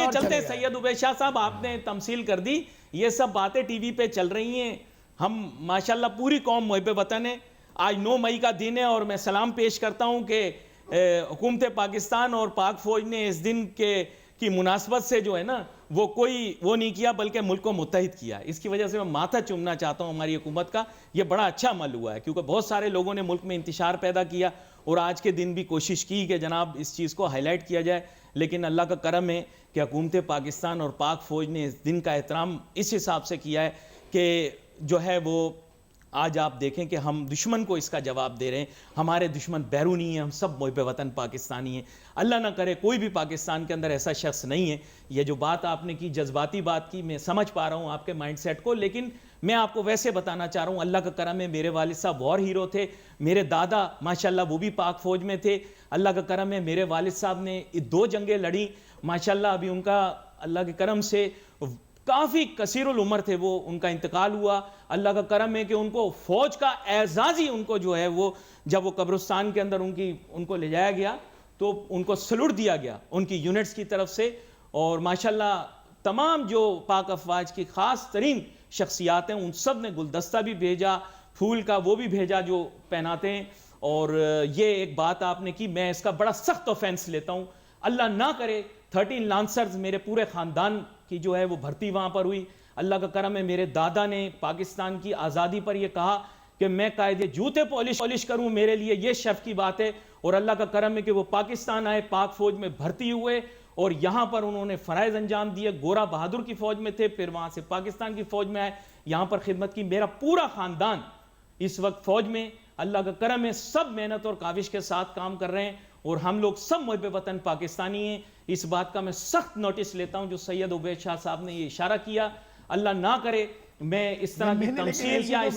चलते सैयद उबैद शाह साहब, आपने तमसील कर दी। ये सब बातें टीवी पे चल रही हैं। हम माशाल्लाह पूरी कौम मुहिब वतन है। आज 9 मई का दिन है और मैं सलाम पेश करता हूं कि हुकूमत पाकिस्तान और पाक फौज ने इस दिन की मुनासबत से जो है ना वो कोई वो नहीं किया, बल्कि मुल्क को मुत्तहिद किया। इसकी वजह से मैं माथा चूमना चाहता हूँ हमारी हुकूमत का। ये बड़ा अच्छा अमल हुआ है, क्योंकि बहुत सारे लोगों ने मुल्क में इंतशार पैदा किया और आज के दिन भी कोशिश की कि जनाब इस चीज़ को हाईलाइट किया जाए। लेकिन अल्लाह का करम है कि हुकूमत पाकिस्तान और पाक फ़ौज ने इस दिन का एहतराम इस हिसाब से किया है कि जो है वो आज आप देखें कि हम दुश्मन को इसका जवाब दे रहे हैं। हमारे दुश्मन बैरूनी हैं, हम सब मुहिब वतन पाकिस्तानी हैं। अल्लाह ना करे कोई भी पाकिस्तान के अंदर ऐसा शख्स नहीं है। ये जो बात आपने की, जज्बाती बात की, मैं समझ पा रहा हूँ आपके माइंडसेट को, लेकिन मैं आपको वैसे बताना चाह रहा हूँ, अल्लाह का करम है, मेरे वालिद साहब वॉर हीरो थे, मेरे दादा माशाल्लाह वो भी पाक फौज में थे। अल्लाह का करम है, मेरे वालिद साहब ने 2 जंगें लड़ी माशाल्लाह। अभी उनका अल्लाह के करम से काफ़ी कसीरुल उम्र थे वो, उनका इंतकाल हुआ। अल्लाह का करम है कि उनको फौज का एजाज़ ही उनको जो है वो, जब वो कब्रिस्तान के अंदर उनको ले जाया गया तो उनको सलूट दिया गया उनकी यूनिट्स की तरफ से। और माशाल्लाह तमाम जो पाक अफवाज की ख़ास तरीन शख्सियात हैं, उन सब ने गुलदस्ता भी भेजा, फूल का वो भी भेजा जो पहनाते हैं। और ये एक बात आपने की, मैं इसका बड़ा सख्त ऑफेंस लेता हूँ। अल्लाह ना करे 13 लांसर्स मेरे पूरे ख़ानदान की जो है वो भर्ती वहाँ पर हुई। अल्लाह का करम है, मेरे दादा ने पाकिस्तान की आज़ादी पर यह कहा कि मैं कायदे जूते पॉलिश करूँ, मेरे लिए ये शर्फ की बात है। और अल्लाह का करम है कि वो पाकिस्तान आए, पाक फ़ौज में भर्ती हुए और यहाँ पर उन्होंने फ़राइज़ अंजाम दिए। गोरा बहादुर की फ़ौज में थे, फिर वहाँ से पाकिस्तान की फ़ौज में आए, यहाँ पर खिदमत की। मेरा पूरा ख़ानदान इस वक्त फ़ौज में, अल्लाह का करम है, सब मेहनत और काविश के साथ काम कर रहे हैं और हम लोग सब मुहिब वतन पाकिस्तानी हैं। इस बात का मैं सख्त नोटिस लेता हूं जो सैयद उबैद शाह साहब ने ये इशारा किया। अल्लाह ना करे मैं इस तरह की तमसील या इस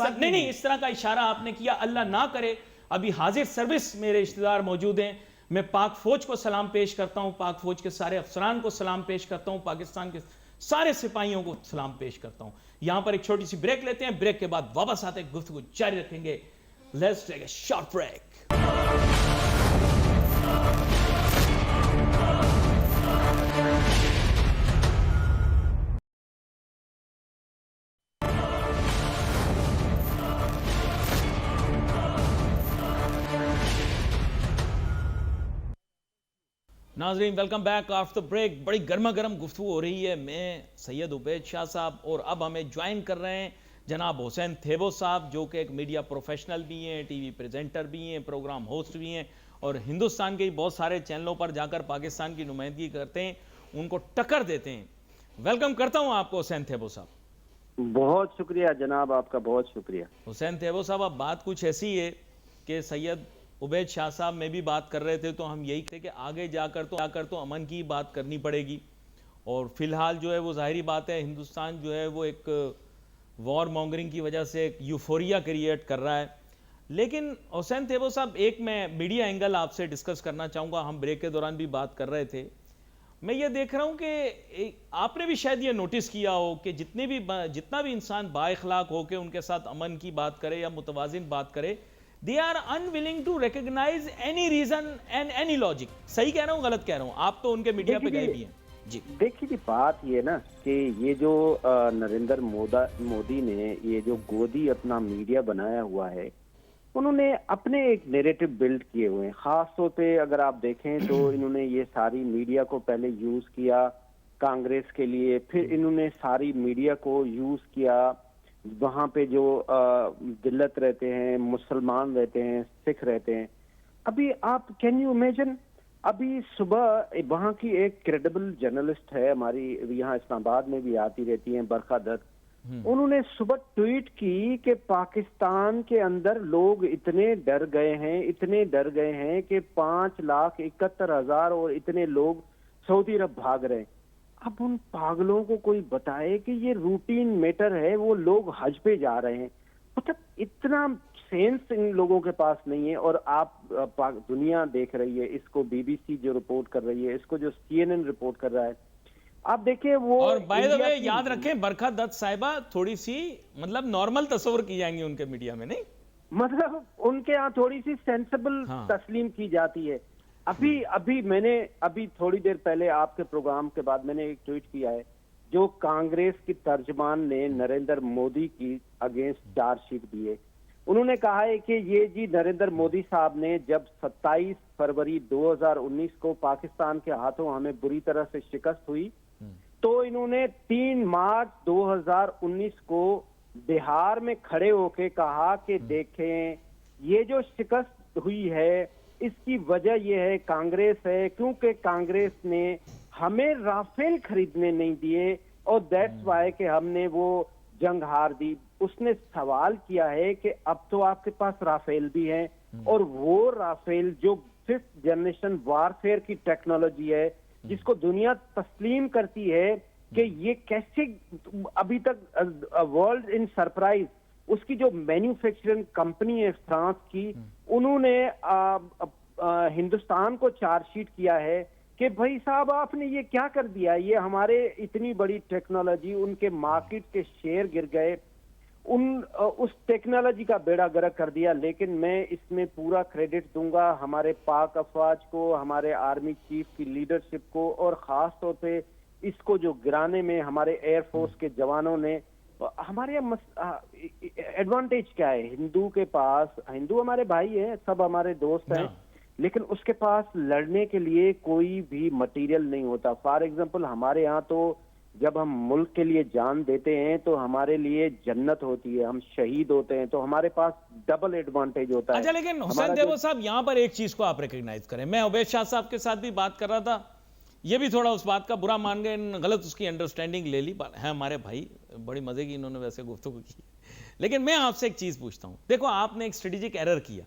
तरह का इशारा आपने किया, अल्लाह ना करे। अभी हाजिर सर्विस मेरे रिश्तेदार मौजूद हैं, मैं पाक फौज को सलाम पेश करता हूं, पाक फौज के सारे अफसरान को सलाम पेश करता हूं, पाकिस्तान के सारे सिपाहियों को सलाम पेश करता हूं। यहां पर एक छोटी सी ब्रेक लेते हैं, ब्रेक के बाद वापस आते हैं, गुफ्तगू जारी रखेंगे। Let's take a short break. नाजरीन वेलकम बैक आफ्टर ब्रेक। बड़ी गर्मा गर्म गुफ्तगू हो रही है। मैं सैयद उबैद शाह साहब और अब हमें ज्वाइन कर रहे हैं जनाब हुसैन थेबो साहब, जो कि एक मीडिया प्रोफेशनल भी हैं, टीवी प्रेजेंटर भी हैं, प्रोग्राम होस्ट भी हैं और हिंदुस्तान के बहुत सारे चैनलों पर जाकर पाकिस्तान की नुमाइंदगी करते हैं, उनको टक्कर देते हैं। वेलकम करता हूँ आपको हुसैन थेबो साहब। बहुत शुक्रिया जनाब, आपका बहुत शुक्रिया। हुसैन थेबो साहब, अब बात कुछ ऐसी है कि सैयद उबैद शाह साहब में भी बात कर रहे थे, तो हम यही थे कि आगे जाकर तो अमन की बात करनी पड़ेगी। और फिलहाल जो है वो जाहिर बात है, हिंदुस्तान जो है वो एक वॉर मॉन्गरिंग की वजह से एक यूफोरिया क्रिएट कर रहा है। लेकिन हुसैन थेबो साहब, एक मैं मीडिया एंगल आपसे डिस्कस करना चाहूँगा। हम ब्रेक के दौरान भी बात कर रहे थे, मैं ये देख रहा हूँ कि आपने भी शायद ये नोटिस किया हो कि जितना भी इंसान बाइखलाक हो के उनके साथ अमन की बात करे या मुतवाजिन बात करे, they are unwilling to recognize any reason and any logic। सही कह रहा हूँ गलत कह रहा हूँ? आप तो उनके मीडिया पे गए भी हैं जी। देखिए जी, बात ये ना कि ये जो नरेंद्र मोदी ने ये जो गोदी अपना मीडिया बनाया हुआ है, उन्होंने अपने एक नैरेटिव बिल्ड किए हुए हैं। खास तौर पे अगर आप देखें तो इन्होंने ये सारी मीडिया को पहले यूज किया कांग्रेस के लिए, फिर इन्होंने सारी मीडिया को यूज किया वहां पे जो दिल्लत रहते हैं, मुसलमान रहते हैं, सिख रहते हैं। अभी आप कैन यू इमेजिन, अभी सुबह वहां की एक क्रेडिबल जर्नलिस्ट है हमारी, यहाँ इस्लामाबाद में भी आती रहती है, बरखा दत्त, उन्होंने सुबह ट्वीट की कि पाकिस्तान के अंदर लोग इतने डर गए हैं कि 5,71,000 और इतने लोग सऊदी अरब भाग रहे हैं। अब उन पागलों को कोई बताए कि ये रूटीन मैटर है, वो लोग हज पे जा रहे हैं। मतलब इतना सेंस इन लोगों के पास नहीं है। और आप दुनिया देख रही है इसको, बीबीसी जो रिपोर्ट कर रही है इसको, जो CNN रिपोर्ट कर रहा है, आप देखिए वो। और बाय द वे याद रखें, बरखा दत्त साहिबा थोड़ी सी मतलब नॉर्मल तस्वर की जाएंगी उनके मीडिया में, नहीं मतलब उनके यहाँ थोड़ी सी सेंसिबल तस्लीम की जाती है। अभी मैंने थोड़ी देर पहले आपके प्रोग्राम के बाद मैंने एक ट्वीट किया है, जो कांग्रेस की तर्जमान ने नरेंद्र मोदी की अगेंस्ट चार्जशीट दी है। उन्होंने कहा है कि ये जी नरेंद्र मोदी साहब ने जब 27 फरवरी 2019 को पाकिस्तान के हाथों हमें बुरी तरह से शिकस्त हुई, तो इन्होंने 3 मार्च 2019 को बिहार में खड़े होके कहा कि देखें ये जो शिकस्त हुई है इसकी वजह यह है कांग्रेस है, क्योंकि कांग्रेस ने हमें राफेल खरीदने नहीं दिए और दैट्स वाई कि हमने वो जंग हार दी। उसने सवाल किया है कि अब तो आपके पास राफेल भी है, और वो राफेल जो 5th जनरेशन वारफेयर की टेक्नोलॉजी है, जिसको दुनिया तस्लीम करती है कि ये कैसे अभी तक वर्ल्ड इन सरप्राइज, उसकी जो मैन्युफैक्चरिंग कंपनी है फ्रांस की, उन्होंने हिंदुस्तान को चार्जशीट किया है कि भाई साहब आपने ये क्या कर दिया, ये हमारे इतनी बड़ी टेक्नोलॉजी, उनके मार्केट के शेयर गिर गए, उस टेक्नोलॉजी का बेड़ा गर्क कर दिया। लेकिन मैं इसमें पूरा क्रेडिट दूंगा हमारे पाक अफवाज को, हमारे आर्मी चीफ की लीडरशिप को, और खास तौर पे इसको जो गिराने में हमारे एयरफोर्स के जवानों ने, हमारे एडवांटेज क्या है हिंदू के पास, हिंदू हमारे भाई हैं, सब हमारे दोस्त हैं, लेकिन उसके पास लड़ने के लिए कोई भी मटेरियल नहीं होता। फॉर एग्जांपल हमारे यहाँ तो जब हम मुल्क के लिए जान देते हैं तो हमारे लिए जन्नत होती है, हम शहीद होते हैं, तो हमारे पास डबल एडवांटेज होता है। अच्छा, लेकिन हुसैन देवो साहब यहाँ पर एक चीज को आप रिकॉग्नाइज करें, मैं अवैध शाह साहब के साथ भी बात कर रहा था, ये भी थोड़ा उस बात का बुरा मान गए, गलत उसकी अंडरस्टैंडिंग ले ली है, हमारे भाई बड़ी मजे की इन्होंने वैसे गुफ्तगू की। लेकिन मैं आपसे एक चीज पूछता हूं, देखो आपने एक स्ट्रेटेजिक एरर किया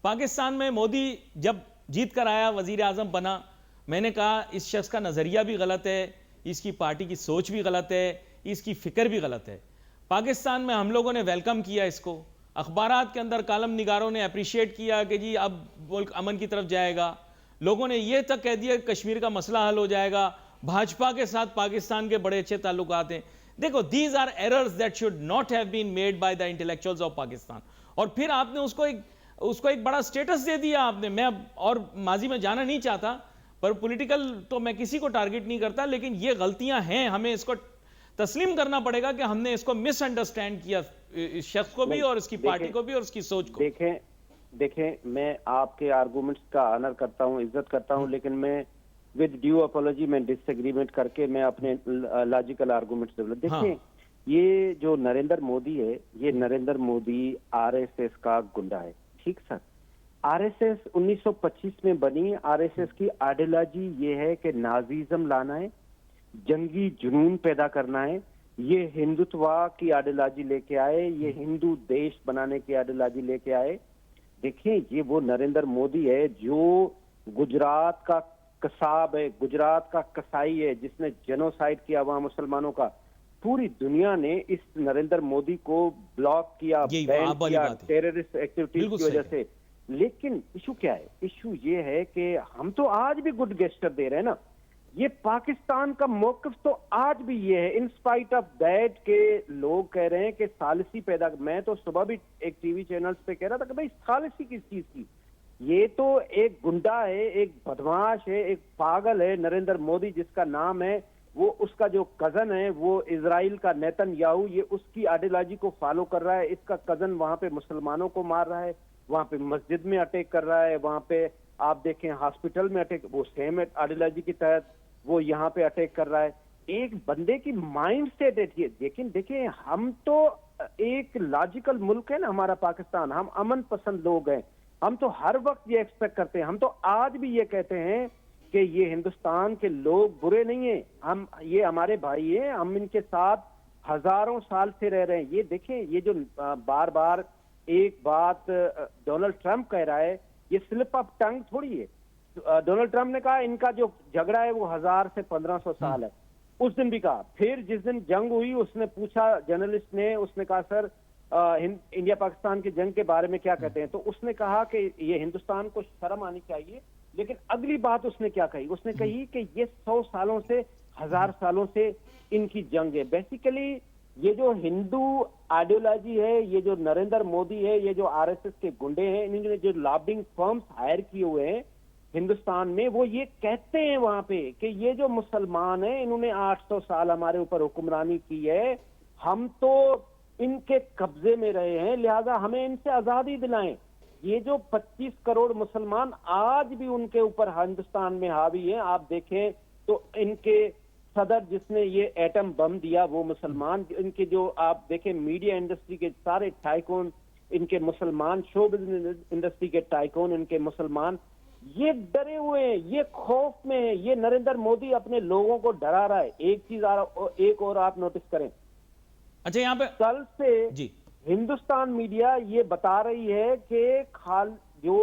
पाकिस्तान में। मोदी जब जीत कर आया, वजीर आजम बना, मैंने कहा इस शख्स का नजरिया भी गलत है, इसकी पार्टी की सोच भी गलत है, इसकी फिक्र भी गलत है। पाकिस्तान में हम लोगों ने वेलकम किया इसको, अखबारात के अंदर कालम निगारों ने अप्रिशिएट किया कि जी अब मुल्क अमन की तरफ जाएगा, लोगों ने यह तक कह दिया कश्मीर का मसला हल हो जाएगा, भाजपा के साथ पाकिस्तान के बड़े अच्छे ताल्लुकात हैं। देखो, these are errors that should not have been made by the intellectuals of Pakistan, और फिर आपने उसको एक बड़ा स्टेटस दे दिया आपने। मैं और माजी में जाना नहीं चाहता, पर पॉलिटिकल तो मैं किसी को टारगेट नहीं करता, लेकिन ये गलतियां हैं, हमें इसको तस्लीम करना पड़ेगा कि हमने इसको मिसअंडरस्टैंड किया, इस शख्स को भी और इसकी पार्टी को भी और उसकी सोच को। देखें मैं आपके आर्गुमेंट्स का ऑनर करता हूं, इज्जत करता हूं, लेकिन मैं विद ड्यू अपॉलॉजी मैं डिसएग्रीमेंट करके मैं अपने लॉजिकल आर्गुमेंट्स डेवलप। देखें, ये जो नरेंद्र मोदी है, ये नरेंद्र मोदी आरएसएस का गुंडा है, ठीक सर। आरएसएस 1925 में बनी, आरएसएस की आइडियोलॉजी ये है कि नाजीज्म लाना है, जंगी जुनून पैदा करना है, ये हिंदुत्व की आइडियोलॉजी लेके आए, ये हिंदू देश बनाने की आइडियोलॉजी लेके आए। देखिए, ये वो नरेंद्र मोदी है जो गुजरात का कसाब है, गुजरात का कसाई है, जिसने जेनोसाइड किया वहां मुसलमानों का। पूरी दुनिया ने इस नरेंद्र मोदी को ब्लॉक किया, बैन किया टेररिस्ट एक्टिविटीज की वजह से। लेकिन इशू क्या है? इशू ये है कि हम तो आज भी गुड गेस्टर दे रहे हैं ना। ये पाकिस्तान का मौकफ तो आज भी ये है, इन स्पाइट ऑफ दैट के लोग कह रहे हैं कि सालिसी पैदा। मैं तो सुबह भी एक टीवी चैनल्स पे कह रहा था कि भाई सालिसी किस चीज की? ये तो एक गुंडा है, एक बदमाश है, एक पागल है नरेंद्र मोदी, जिसका नाम है, वो उसका जो कजन है वो इजराइल का नेतन्याहू, ये उसकी आइडियोलॉजी को फॉलो कर रहा है। इसका कजन वहां पे मुसलमानों को मार रहा है, वहां पे मस्जिद में अटैक कर रहा है, वहां पे आप देखें हॉस्पिटल में अटैक, वो सेम आइडियोलॉजी के तहत वो यहाँ पे अटैक कर रहा है। एक बंदे की माइंड सेट है। लेकिन देखिए, हम तो एक लॉजिकल मुल्क है ना हमारा पाकिस्तान, हम अमन पसंद लोग हैं, हम तो हर वक्त ये एक्सपेक्ट करते हैं, हम तो आज भी ये कहते हैं कि ये हिंदुस्तान के लोग बुरे नहीं हैं, हम ये हमारे भाई हैं, हम इनके साथ हजारों साल से रह रहे हैं। ये देखें, ये जो बार बार एक बात डोनाल्ड ट्रंप कह रहा है, ये स्लिप ऑफ टंग थोड़ी है। डोनाल्ड ट्रंप ने कहा इनका जो झगड़ा है वो 1000 से 1500 साल है, उस दिन भी कहा। फिर जिस दिन जंग हुई, उसने पूछा जर्नलिस्ट ने, उसने कहा सर इंडिया पाकिस्तान की जंग के बारे में क्या कहते हैं? तो उसने कहा कि ये हिंदुस्तान को शर्म आनी चाहिए। लेकिन अगली बात उसने क्या कही? उसने कही कि ये 100 सालों से, 1000 सालों से इनकी जंग है। बेसिकली ये जो हिंदू आइडियोलॉजी है, ये जो नरेंद्र मोदी है, ये जो आरएसएस के गुंडे हैं, इन्होंने जो लॉबिंग फर्म्स हायर किए हुए हैं हिंदुस्तान में, वो ये कहते हैं वहां पे कि ये जो मुसलमान हैं, इन्होंने 800 साल हमारे ऊपर हुक्मरानी की है, हम तो इनके कब्जे में रहे हैं, लिहाजा हमें इनसे आजादी दिलाएं। ये जो 25 करोड़ मुसलमान आज भी उनके ऊपर हिंदुस्तान में हावी हैं, आप देखें तो इनके सदर जिसने ये एटम बम दिया वो मुसलमान, इनके जो आप देखें मीडिया इंडस्ट्री के सारे टाइकून इनके मुसलमान, शो बिजनेस इंडस्ट्री के टाइकून इनके मुसलमान, ये डरे हुए हैं, ये खौफ में है। ये नरेंद्र मोदी अपने लोगों को डरा रहा है। एक चीज एक और आप नोटिस करें। अच्छा, यहाँ पे कल से जी हिंदुस्तान मीडिया ये बता रही है कि जो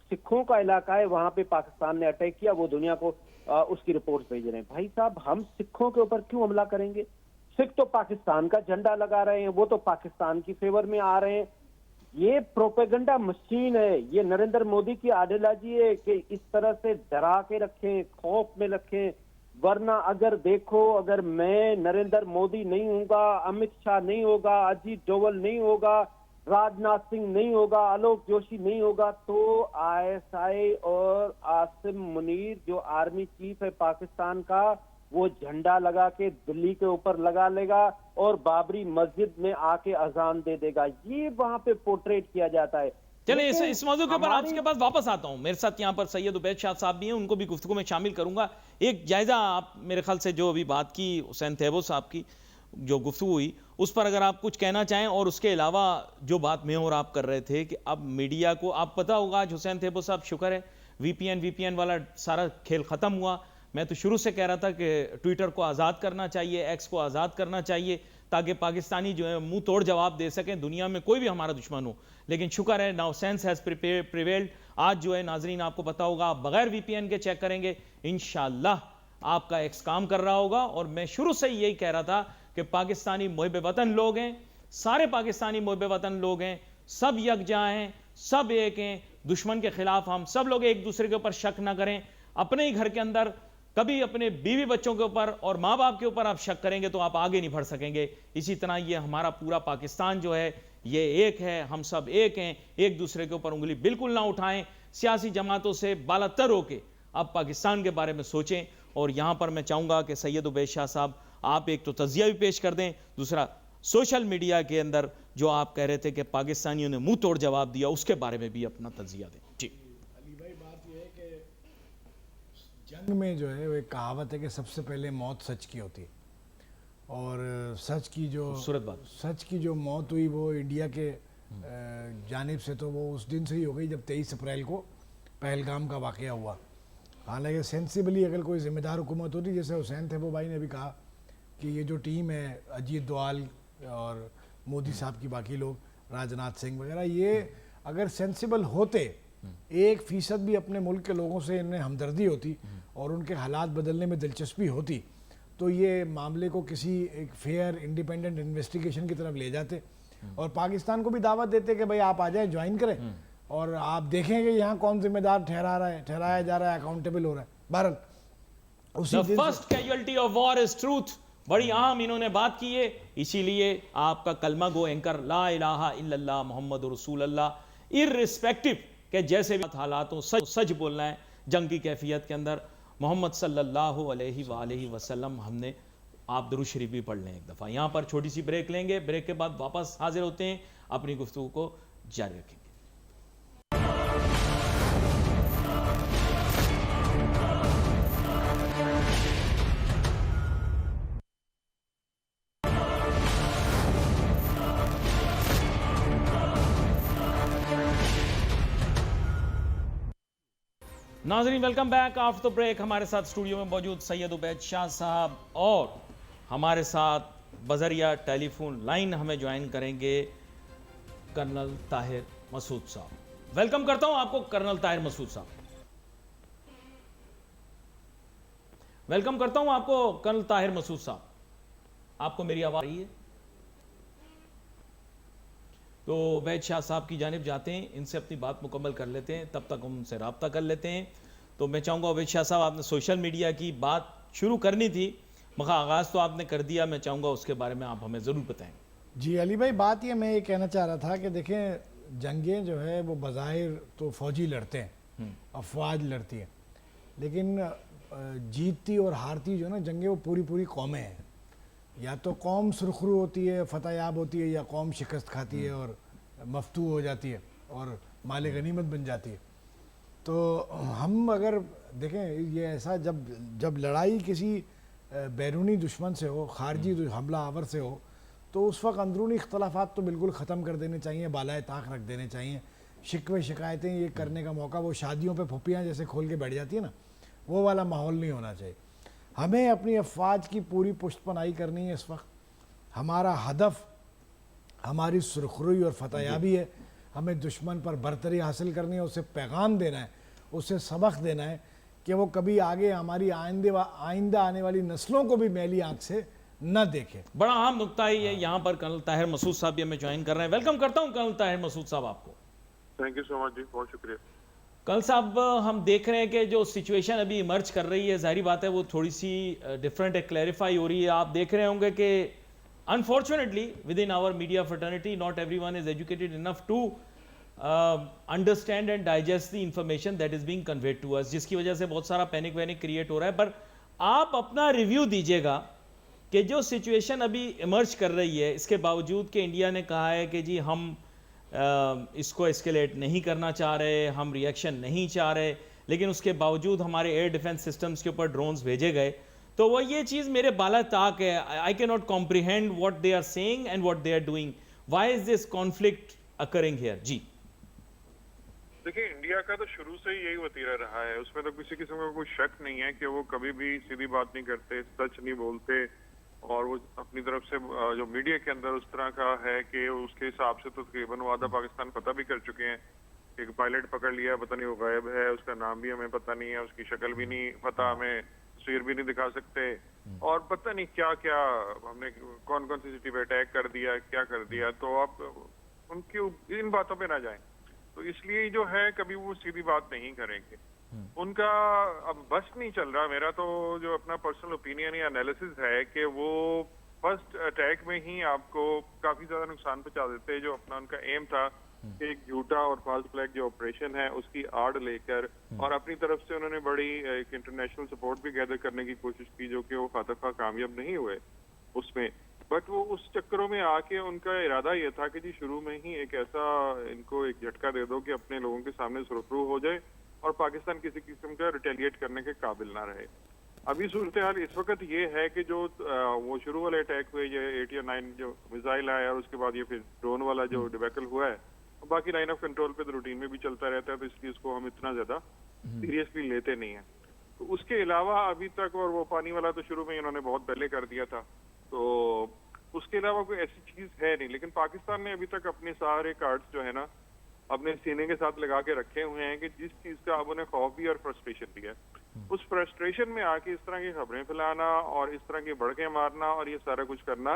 सिखों का इलाका है वहां पे पाकिस्तान ने अटैक किया, वो दुनिया को उसकी रिपोर्ट भेज रहे हैं। भाई साहब, हम सिखों के ऊपर क्यों हमला करेंगे? सिख तो पाकिस्तान का झंडा लगा रहे हैं, वो तो पाकिस्तान की फेवर में आ रहे हैं। ये प्रोपेगेंडा मशीन है, ये नरेंद्र मोदी की आइडियोलॉजी है कि इस तरह से डरा के रखें, खौफ में रखें। वरना अगर देखो, अगर मैं नरेंद्र मोदी नहीं होगा, अमित शाह नहीं होगा, अजीत डोवल नहीं होगा, राजनाथ सिंह नहीं होगा, आलोक जोशी नहीं होगा, तो आईएसआई और आसिम मुनीर जो आर्मी चीफ है पाकिस्तान का, वो झंडा लगा के दिल्ली के ऊपर लगा लेगा और बाबरी मस्जिद में आके अजान दे देगा। ये वहां पे पोर्ट्रेट किया जाता है। चलिए इस मौजूद के ऊपर आपके पास वापस आता हूं। मेरे साथ यहां पर सैयद उबैद शाह साहब भी हैं, उनको भी गुफ्तगू में शामिल करूंगा। एक जायजा आप मेरे ख्याल से जो अभी बात की हुसैन तैयब साहब की जो गुफ्तगू हुई, उस पर अगर आप कुछ कहना चाहें, और उसके अलावा जो बात मैं और आप कर रहे थे कि अब मीडिया को, आप पता होगा आज हुसैन तैयब साहब, शुक्र है वीपीएन वाला सारा खेल खत्म हुआ। मैं तो शुरू से कह रहा था कि ट्विटर को आज़ाद करना चाहिए, एक्स को आज़ाद करना चाहिए, ताकि पाकिस्तानी जो है मुंह तोड़ जवाब दे सकें, दुनिया में कोई भी हमारा दुश्मन हो। लेकिन शुक्र है नाउ सेंस हैज़ प्रिवेल्ड। आज जो है नाजरीन आपको पता होगा, आप बगैर वीपीएन के चेक करेंगे, इंशाल्लाह आपका एक्स काम कर रहा होगा। और मैं शुरू से यही कह रहा था कि पाकिस्तानी मुहिब वतन लोग हैं, सारे पाकिस्तानी मुहिब वतन लोग हैं, सब यकजा हैं, सब एक हैं। दुश्मन के खिलाफ हम सब लोग एक दूसरे के ऊपर शक ना करें। अपने ही घर के अंदर कभी अपने बीवी बच्चों के ऊपर और माँ बाप के ऊपर आप शक करेंगे तो आप आगे नहीं बढ़ सकेंगे। इसी तरह ये हमारा पूरा पाकिस्तान जो है ये एक है, हम सब एक हैं। एक दूसरे के ऊपर उंगली बिल्कुल ना उठाएं। सियासी जमातों से बालातर होके अब पाकिस्तान के बारे में सोचें। और यहाँ पर मैं चाहूँगा कि सैयद उबैद शाह साहब, आप एक तो तज़िया भी पेश कर दें, दूसरा सोशल मीडिया के अंदर जो आप कह रहे थे कि पाकिस्तानियों ने मुंह तोड़ जवाब दिया, उसके बारे में भी अपना तज़िया दें। जी अली भाई, बात यह है कि जंग में जो है वो एक कहावत है कि सबसे पहले मौत सच की होती है, और सच की जो मौत हुई वो इंडिया के जानिब से तो वो उस दिन से ही हो गई जब 23 अप्रैल को पहलगाम का वाक़या हुआ। हालांकि सेंसिबली अगर कोई ज़िम्मेदार हुकूमत होती, जैसे हुसैन तैयब भाई ने भी कहा कि ये जो टीम है अजीत डोवाल और मोदी साहब की, बाकी लोग राजनाथ सिंह वगैरह, ये अगर सेंसिबल होते, 1% भी अपने मुल्क के लोगों से इन्हें हमदर्दी होती और उनके हालात बदलने में दिलचस्पी होती, तो ये मामले को किसी एक फेयर इंडिपेंडेंट इन्वेस्टिगेशन की तरफ ले जाते और पाकिस्तान को भी दावत देते कि भाई आप आ जाएं, ज्वाइन करें, और आप देखें कि यहाँ कौन जिम्मेदार ठहराया जा रहा है, अकाउंटेबल हो रहा है। बहरहाल उसी दिन first casualty of war is truth, बड़ी अहम इन्होंने बात की है। इसीलिए आपका कलमा गो एंकर ला इलाहा इल्लल्लाह मुहम्मद रसूलुल्लाह, इर्रिस्पेक्टिव के जैसे भी हालातों सच बोलना है। जंग की कैफियत के अंदर मोहम्मद सल्लल्लाहु अलैहि वसल्लम, हमने आप दुरूद शरीफ भी पढ़ लें एक दफ़ा। यहाँ पर छोटी सी ब्रेक लेंगे, ब्रेक के बाद वापस हाजिर होते हैं, अपनी गुफ्तगू को जारी रखेंगे। नाज़रीन welcome back after the break. हमारे साथ स्टूडियो में मौजूद सैयद उबैद शाह साहब, और हमारे साथ बजरिया टेलीफोन लाइन हमें ज्वाइन करेंगे कर्नल ताहिर मसूद साहब। वेलकम करता हूं आपको कर्नल ताहिर मसूद साहब, वेलकम करता हूं आपको कर्नल ताहिर मसूद साहब। आपको मेरी आवाज आ रही है? तो उबैद शाह साहब की जानिब जाते हैं, इनसे अपनी बात मुकम्मल कर लेते हैं, तब तक हम उनसे रब्ता कर लेते हैं। तो मैं चाहूँगा उबैद शाह साहब, आपने सोशल मीडिया की बात शुरू करनी थी, मगर आगाज़ तो आपने कर दिया, मैं चाहूँगा उसके बारे में आप हमें ज़रूर बताएं। जी अली भाई, बात ये मैं ये कहना चाह रहा था कि देखें, जंगें जो है वो बज़ाहिर तो फ़ौजी लड़ते हैं, अफवाज लड़ती है, लेकिन जीतती और हारती जो है ना जंगें, वो पूरी कौमें हैं। या तो कौम सुरखरू होती है, फतेहयाब होती है, या कौम शिकस्त खाती है और मफतू हो जाती है और माले गनीमत बन जाती है। तो हम अगर देखें, ये ऐसा जब लड़ाई किसी बैरूनी दुश्मन से हो, खारजी हमला आवर से हो, तो उस वक्त अंदरूनी इख्तलाफात तो बिल्कुल ख़त्म कर देने चाहिए, बालाए ताक रख देने चाहिए। शिकवे शिकायतें ये करने का मौका, वो शादियों पे फुप्पियाँ जैसे खोल के बैठ जाती है ना, वो वाला माहौल नहीं होना चाहिए। हमें अपनी अफवाज की पूरी पुष्टपनाही करनी है। इस वक्त हमारा हदफ हमारी सुरखरुई और फतेहयाबी है। हमें दुश्मन पर बरतरी हासिल करनी है, उसे पैगाम देना है, उसे सबक देना है कि वो कभी आगे हमारी आइंदा आने वाली नस्लों को भी मैली आंख से न देखे। बड़ा अहम नुकता ही है। यहाँ पर कर्नल ताहिर मसूद साहब भी हमें ज्वाइन कर रहे हैं। वेलकम करता हूँ कर्नल ताहिर मसूद साहब आपको। थैंक यू सो मच जी, बहुत शुक्रिया। कल साहब, हम देख रहे हैं कि जो सिचुएशन अभी इमर्ज कर रही है, जाहिर बात है वो थोड़ी सी डिफरेंट है, क्लैरिफाई हो रही है। आप देख रहे होंगे कि unfortunately within our media fraternity not everyone is educated enough to understand and digest the information that is being conveyed to us, जिसकी वजह से बहुत सारा पैनिक वैनिक क्रिएट हो रहा है। पर आप अपना रिव्यू दीजिएगा कि जो सिचुएशन अभी इमर्ज कर रही है, इसके बावजूद कि इंडिया ने कहा है कि जी हम इसको एस्केलेट नहीं करना चाह रहे, हम रिएक्शन नहीं चाह रहे, लेकिन उसके बावजूद हमारे एयर डिफेंस सिस्टम्स के ऊपर ड्रोन्स भेजे गए, तो वो ये चीज़ मेरे बाला ताक है। I can not comprehend what they are saying and what they are doing. Why is this conflict occurring here? जी देखिए, इंडिया का तो शुरू से ही यही वतीरा रहा है, उसमें तो किसी किस्म का कोई शक नहीं है कि वो कभी भी सीधी बात नहीं करते, सच नहीं बोलते, और वो अपनी तरफ से जो मीडिया के अंदर उस तरह का है कि उसके हिसाब से तो तकरीबन वो आधा पाकिस्तान पता भी कर चुके हैं। एक पायलट पकड़ लिया, पता नहीं वो गायब है, उसका नाम भी हमें पता नहीं है, उसकी शक्ल भी नहीं पता, हमें तस्वीर भी नहीं दिखा सकते, और पता नहीं क्या क्या हमने कौन कौन सीसीटीवी अटैक कर दिया, क्या कर दिया। तो आप उनकी इन बातों पे ना जाएं। तो इसलिए जो है कभी वो सीधी बात नहीं करेंगे। उनका अब बस नहीं चल रहा। मेरा तो जो अपना पर्सनल ओपिनियन या एनालिसिस है कि वो फर्स्ट अटैक में ही आपको काफी ज्यादा नुकसान पहुंचा देते हैं। जो अपना उनका एम था कि एक झूठा और फाल्स फ्लैग जो ऑपरेशन है उसकी आड़ लेकर, और अपनी तरफ से उन्होंने बड़ी एक इंटरनेशनल सपोर्ट भी गैदर करने की कोशिश की, जो कि वो खातरखा कामयाब नहीं हुए उसमें। बट वो उस चक्करों में आके उनका इरादा ये था कि जी शुरू में ही एक ऐसा इनको एक झटका दे दो कि अपने लोगों के सामने सुरखरू हो जाए और पाकिस्तान किसी किस्म का रिटेलिएट करने के काबिल ना रहे। अभी सूरत हाल इस वक्त ये है कि जो वो शुरू वाले अटैक हुए, ये 8 या 9 जो मिसाइल आया, और उसके बाद ये फिर ड्रोन वाला जो डिबैकल हुआ है, बाकी लाइन ऑफ कंट्रोल पे तो रूटीन में भी चलता रहता है, तो इसलिए इसको हम इतना ज्यादा सीरियसली लेते नहीं है। तो उसके अलावा अभी तक, और वो पानी वाला तो शुरू में इन्होंने बहुत पहले कर दिया था, तो उसके अलावा कोई ऐसी चीज है नहीं। लेकिन पाकिस्तान ने अभी तक अपने सारे कार्ड्स जो है ना अपने सीने के साथ लगा के रखे हुए हैं कि जिस चीज का अब उन्हें खौफ भी और फ्रस्ट्रेशन भी है, उस फ्रस्ट्रेशन में आके इस तरह की खबरें फैलाना और इस तरह के भड़के मारना और ये सारा कुछ करना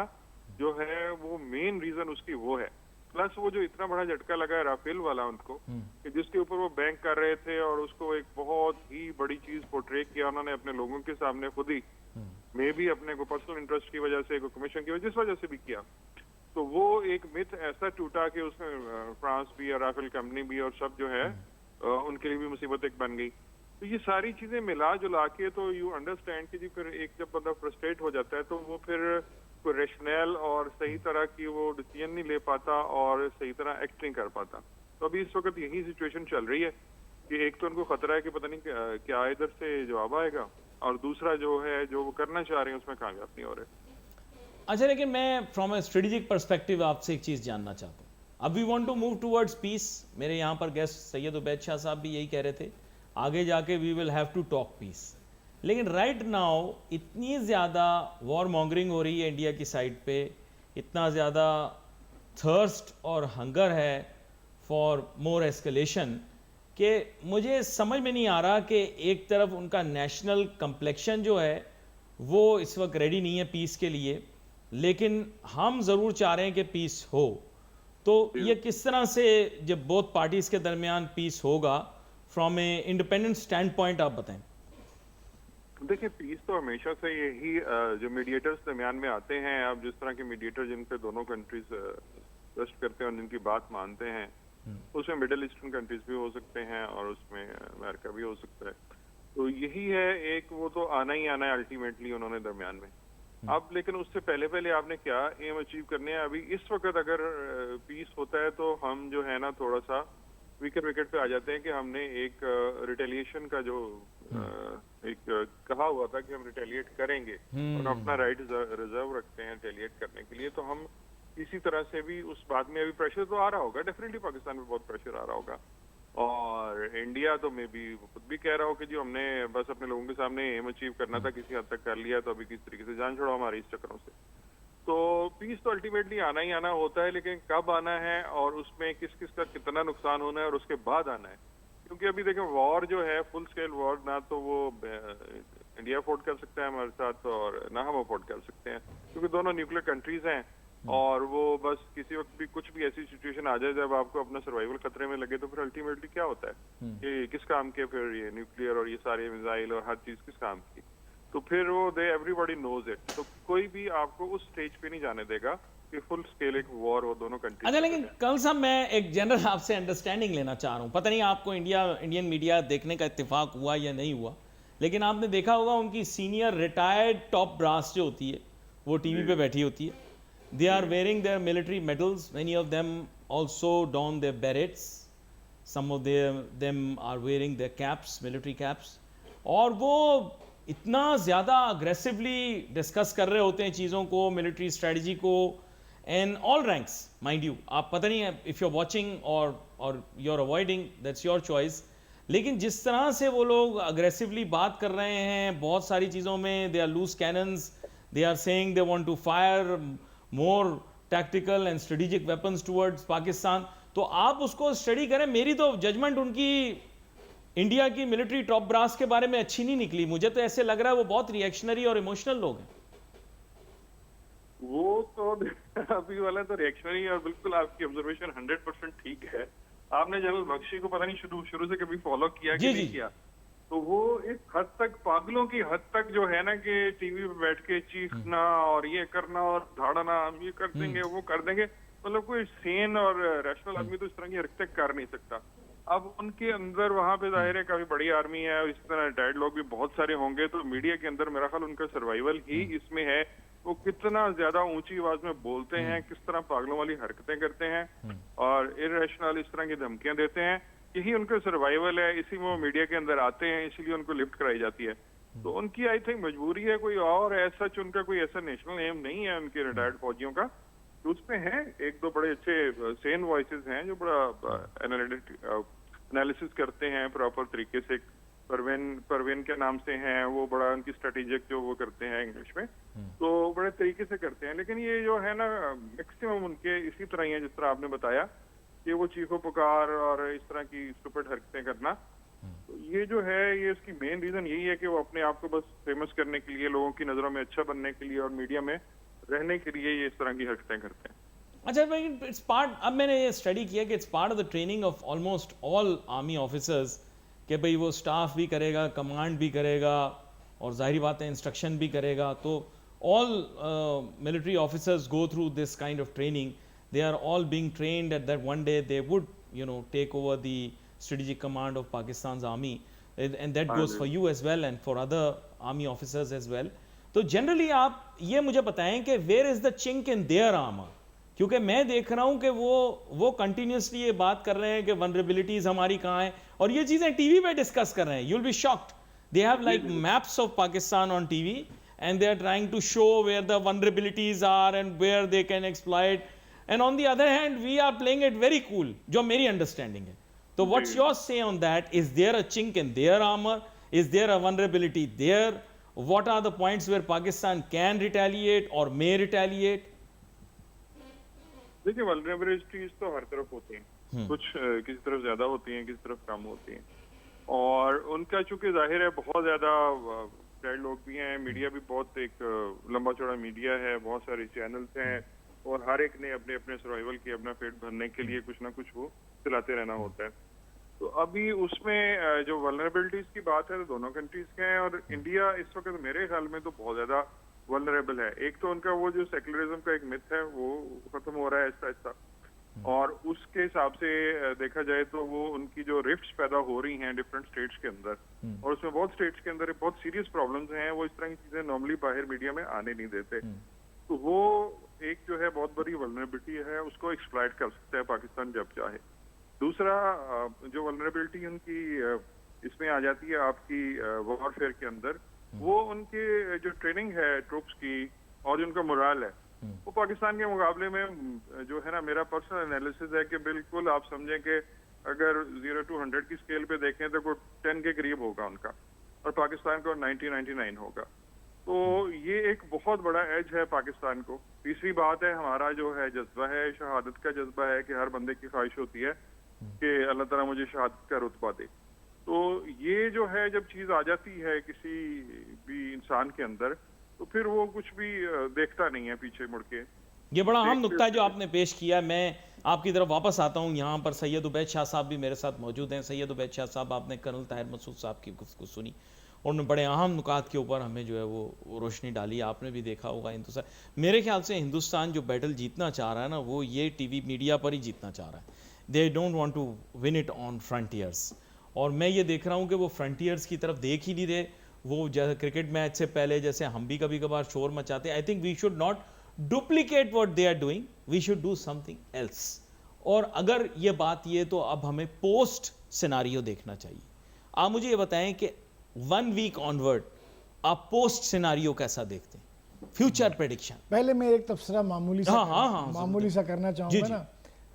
जो है वो मेन रीजन उसकी वो है। प्लस वो जो इतना बड़ा झटका लगा है राफेल वाला उनको, कि जिसके ऊपर वो बैंक कर रहे थे और उसको एक बहुत ही बड़ी चीज पोर्ट्रे किया उन्होंने अपने लोगों के सामने खुद ही, मे भी अपने को पर्सनल इंटरेस्ट की वजह से, कमीशन की वजह, जिस वजह से भी किया, तो वो एक मिथ ऐसा टूटा कि उसमें फ्रांस भी और राफेल कंपनी भी और सब जो है उनके लिए भी मुसीबत एक बन गई। तो ये सारी चीजें मिला जुला के तो यू अंडरस्टैंड कि जी फिर एक जब बंदा फ्रस्ट्रेट हो जाता है तो वो फिर कोई रेशनल और सही तरह की वो डिसीजन नहीं ले पाता और सही तरह एक्ट नहीं कर पाता। तो अभी इस वक्त यही सिचुएशन चल रही है कि एक तो उनको खतरा है कि पता नहीं क्या इधर से जवाब आएगा, और दूसरा जो है जो वो करना चाह रहे हैं उसमें कामयाब नहीं हो रहे। अच्छा, लेकिन मैं फ्रॉम ए स्ट्रेटेजिक पर्सपेक्टिव आपसे एक चीज़ जानना चाहता हूँ। अब we want to move towards peace. मेरे यहाँ पर गेस्ट सैयद उबैद शाह साहब भी यही कह रहे थे, आगे जाके we will have to talk peace. लेकिन राइट नाउ इतनी ज़्यादा वॉर मॉन्गरिंग हो रही है इंडिया की साइड पे, इतना ज़्यादा थर्स्ट और हंगर है फॉर मोर एस्केलेशन, कि मुझे समझ में नहीं आ रहा कि एक तरफ उनका नेशनल कम्प्लेक्शन जो है वो इस वक्त रेडी नहीं है पीस के लिए, लेकिन हम ज़रूर चाह रहे हैं कि पीस हो। तो ये किस तरह से जब बोथ पार्टीज के दरमियान पीस होगा from a independent stand point, आप बताएं। देखिए, पीस तो हमेशा से यही जो मीडिएटर्स दरमियान में आते हैं, अब जिस तरह के मीडिएटर जिन पे दोनों कंट्रीज ट्रस्ट करते हैं और जिनकी बात मानते हैं, उसमें मिडिल ईस्टर्न कंट्रीज भी हो सकते हैं और उसमें अमेरिका भी हो सकता है। तो यही है एक, वो तो आना ही आना है अल्टीमेटली उन्होंने दरमियान में। अब लेकिन उससे पहले पहले आपने क्या एम अचीव करने हैं। अभी इस वक्त अगर पीस होता है तो हम जो है ना थोड़ा सा वीकर विकेट पे आ जाते हैं कि हमने एक रिटेलिएशन का जो एक कहा हुआ था कि हम रिटेलिएट करेंगे और अपना राइट रिजर्व रखते हैं रिटेलिएट करने के लिए, तो हम इसी तरह से भी उस बात में अभी प्रेशर तो आ रहा होगा, डेफिनेटली पाकिस्तान में बहुत प्रेशर आ रहा होगा। और इंडिया तो मे बी खुद भी कह रहा हो कि जी हमने बस अपने लोगों के सामने एम अचीव करना था, किसी हद तक कर लिया, तो अभी किस तरीके से जान छोड़ो हमारी इस चक्करों से। तो पीस तो अल्टीमेटली आना ही आना होता है, लेकिन कब आना है और उसमें किस किस का कितना नुकसान होना है और उसके बाद आना है। क्योंकि अभी देखें वॉर जो है, फुल स्केल वॉर, ना तो वो इंडिया अफोर्ड कर सकता है हमारे साथ और ना हम अफोर्ड कर सकते हैं, क्योंकि दोनों न्यूक्लियर कंट्रीज हैं। और वो बस किसी वक्त भी कुछ भी ऐसी सिचुएशन आ जाए जब आपको अपना सर्वाइवल खतरे में लगे, तो फिर अल्टीमेटली क्या होता है, ये किस काम के, फिर ये न्यूक्लियर और ये सारे मिसाइल और हर चीज किस काम की। तो फिर वो एवरीबॉडी नोज इट, तो कोई भी आपको उस स्टेज पे नहीं जाने देगा कि फुल स्केल एक वॉर हो दोनों कंट्री। अच्छा, लेकिन कल साहब मैं एक जनरल आपसे अंडरस्टैंडिंग लेना चाह रहा हूँ। पता नहीं आपको इंडियन मीडिया देखने का इत्तेफाक हुआ या नहीं हुआ, लेकिन आपने देखा होगा उनकी सीनियर रिटायर्ड टॉप ब्रास जो होती है वो टीवी पे बैठी होती है। They are wearing their military medals, many of them also don their berets, some of them are wearing their caps, military caps, और वो इतना ज़्यादा अग्रेसिवली डिस्कस कर रहे होते हैं चीज़ों को, मिलिट्री स्ट्रेटजी को, and all ranks mind you. आप पता नहीं है इफ़ यू आर वॉचिंग और you are avoiding, that's your choice, लेकिन जिस तरह से वो लोग अग्रेसिवली बात कर रहे हैं बहुत सारी चीज़ों में, they are loose cannons, they are saying they want to fire more tactical and strategic weapons towards Pakistan. तो आप उसको स्टडी करें। मेरी तो जजमेंट उनकी इंडिया की मिलिट्री टॉप ब्रास के बारे में अच्छी नहीं निकली। मुझे तो ऐसे लग रहा है वो बहुत रिएक्शनरी और इमोशनल लोग हैं। वो तो अभी वाला तो रिएक्शनरी, और बिल्कुल आपकी ऑब्जर्वेशन 100% ठीक है। आपने जनरल बख्शी को पता नहीं शुरू से कभी फॉलो किया कि नहीं किया, तो वो एक हद तक, पागलों की हद तक जो है ना, कि टीवी पे बैठ के चीखना और ये करना और धाड़ना, हम ये कर देंगे वो कर देंगे, मतलब कोई सेन और रैशनल आदमी तो इस तरह की हरकतें कर नहीं सकता। अब उनके अंदर वहां पे जाहिर है काफी बड़ी आर्मी है और इस तरह रिटायर्ड लोग भी बहुत सारे होंगे, तो मीडिया के अंदर मेरा ख्याल उनका सर्वाइवल ही इसमें है। वो कितना ज्यादा ऊंची आवाज में बोलते हैं, किस तरह पागलों वाली हरकतें करते हैं और इरेशनल इस तरह की धमकियां देते हैं, यही उनका सर्वाइवल है। इसी में वो मीडिया के अंदर आते हैं, इसीलिए उनको लिफ्ट कराई जाती है। तो उनकी आई थिंक मजबूरी है, कोई और ऐसा उनका कोई ऐसा नेशनल एम नहीं है उनके रिटायर्ड फौजियों का। तो उसमें है एक दो बड़े अच्छे सेन वॉइसेस हैं जो बड़ा एनालिसिस करते हैं प्रॉपर तरीके से। परवीन के नाम से हैं, वो बड़ा उनकी स्ट्रेटेजिक जो वो करते हैं इंग्लिश में, तो बड़े तरीके से करते हैं। लेकिन ये जो है ना, मैक्सिमम उनके इसी तरह ही है जिस तरह आपने बताया कि वो चीखो पुकार और इस तरह की स्टूपिड हरकतें करना। तो ये जो है, ये इसकी मेन रीजन यही है कि वो अपने आप को बस फेमस करने के लिए, लोगों की नजरों में अच्छा बनने के लिए और मीडिया में रहने के लिए ये इस तरह की हरकतें करते हैं। अच्छा भाई, इट्स पार्ट, अब मैंने ये स्टडी किया कि it's part of the training of almost all army officers, कि भाई वो स्टाफ भी करेगा, कमांड भी करेगा और जाहिर बात है इंस्ट्रक्शन भी करेगा। तो all military officers go through this kind of training. They are all being trained at that one day they would, take over the strategic command of Pakistan's army, and that goes for you as well and for other army officers as well. तो generally आप ये मुझे बताएं कि where is the chink in their armor, क्योंकि मैं देख रहा हूं कि वो continuously ये बात कर रहे हैं कि vulnerabilities हमारी कहाँ हैं, और ये चीज़ें टीवी पे डिस्कस कर रहे हैं। You'll be shocked, they have like maps of Pakistan on TV and they are trying to show where the vulnerabilities are and where they can exploit. And on the other hand, we are playing it very cool, जो मेरी understanding है। तो what's your say on that? Is there a chink in their armor? Is there a vulnerability there? What are the points where Pakistan can retaliate or may retaliate? देखिए, vulnerabilities तो हर तरफ होती हैं, कुछ किसी तरफ ज्यादा होती हैं, किसी तरफ कम होती हैं, और उनका चूंकि जाहिर है बहुत ज्यादा रिटायर्ड लोग भी हैं, मीडिया भी बहुत एक लंबा चौड़ा मीडिया है, बहुत सारे चैनल्स हैं, और हर एक ने अपने अपने सर्वाइवल की, अपना पेट भरने के लिए कुछ ना कुछ वो चलाते रहना होता है। तो अभी उसमें जो वल्नरेबिलिटीज की बात है तो दोनों कंट्रीज के हैं, और इंडिया इस वक्त मेरे ख्याल में तो बहुत ज्यादा वल्नरेबल है। एक तो उनका वो जो सेकुलरिज्म का एक मिथ है वो खत्म हो रहा है आहिस्ता आहिस्ता, और उसके हिसाब से देखा जाए तो वो उनकी जो रिफ्ट्स पैदा हो रही हैं डिफरेंट स्टेट्स के अंदर, और उसमें बहुत स्टेट्स के अंदर बहुत सीरियस प्रॉब्लम्स हैं, वो इस तरह की चीजें नॉर्मली बाहर मीडिया में आने नहीं देते। तो वो एक जो है बहुत बड़ी वल्नरेबिलिटी है, उसको एक्सप्लॉइट कर सकता है पाकिस्तान जब चाहे। दूसरा जो वल्नरेबिलिटी उनकी इसमें आ जाती है आपकी वॉरफेयर के अंदर, वो उनके जो ट्रेनिंग है ट्रूप्स की और जो उनका मोरल है, वो पाकिस्तान के मुकाबले में जो है ना, मेरा पर्सनल एनालिसिस है कि बिल्कुल आप समझें कि अगर 0 to 100 की स्केल पे देखें तो कोई 10 के करीब होगा उनका, और पाकिस्तान को 90-99 होगा। तो ये एक बहुत बड़ा एज है पाकिस्तान को। तीसरी बात है, हमारा जो है जज्बा है, शहादत का जज्बा है कि हर बंदे की ख्वाहिश होती है कि अल्लाह ताला मुझे शहादत का रुतबा दे। तो ये जो है जब चीज आ जाती है किसी भी इंसान के अंदर, तो फिर वो कुछ भी देखता नहीं है पीछे मुड़ के। ये बड़ा अहम नुक्ता है जो आपने पेश किया। मैं आपकी तरफ वापस आता हूँ। यहाँ पर सैयद उबैद शाह साहब भी मेरे साथ मौजूद हैं। सैयद उबैद शाह साहब, आपने कर्नल ताहिर मसूद साहब की गुफ्तगू सुनी और उन्होंने बड़े अहम नुकात के ऊपर हमें जो है वो रोशनी डाली। आपने भी देखा होगा हिंदुस्तान, मेरे ख्याल से हिंदुस्तान जो बैटल जीतना चाह रहा है ना, वो ये टीवी मीडिया पर ही जीतना चाह रहा है। They don't want to win it on frontiers. और मैं ये देख रहा हूँ कि वो फ्रंटियर्स की तरफ देख ही नहीं रहे। वो जैसे क्रिकेट मैच से पहले जैसे हम भी कभी कभार शोर मचाते हैं, I think we should not duplicate what they are doing, we should do something else. और अगर ये बात ये, तो अब हमें पोस्ट सिनारियो देखना चाहिए। आप मुझे ये बताएं कि 1 वीक ऑनवर्ड आप पोस्ट सिनारियो कैसा देखते हैं, फ्यूचर प्रेडिक्शन? पहले मैं एक तबसरा मामूली सा मामूली सा करना चाहूँगा जी। ना।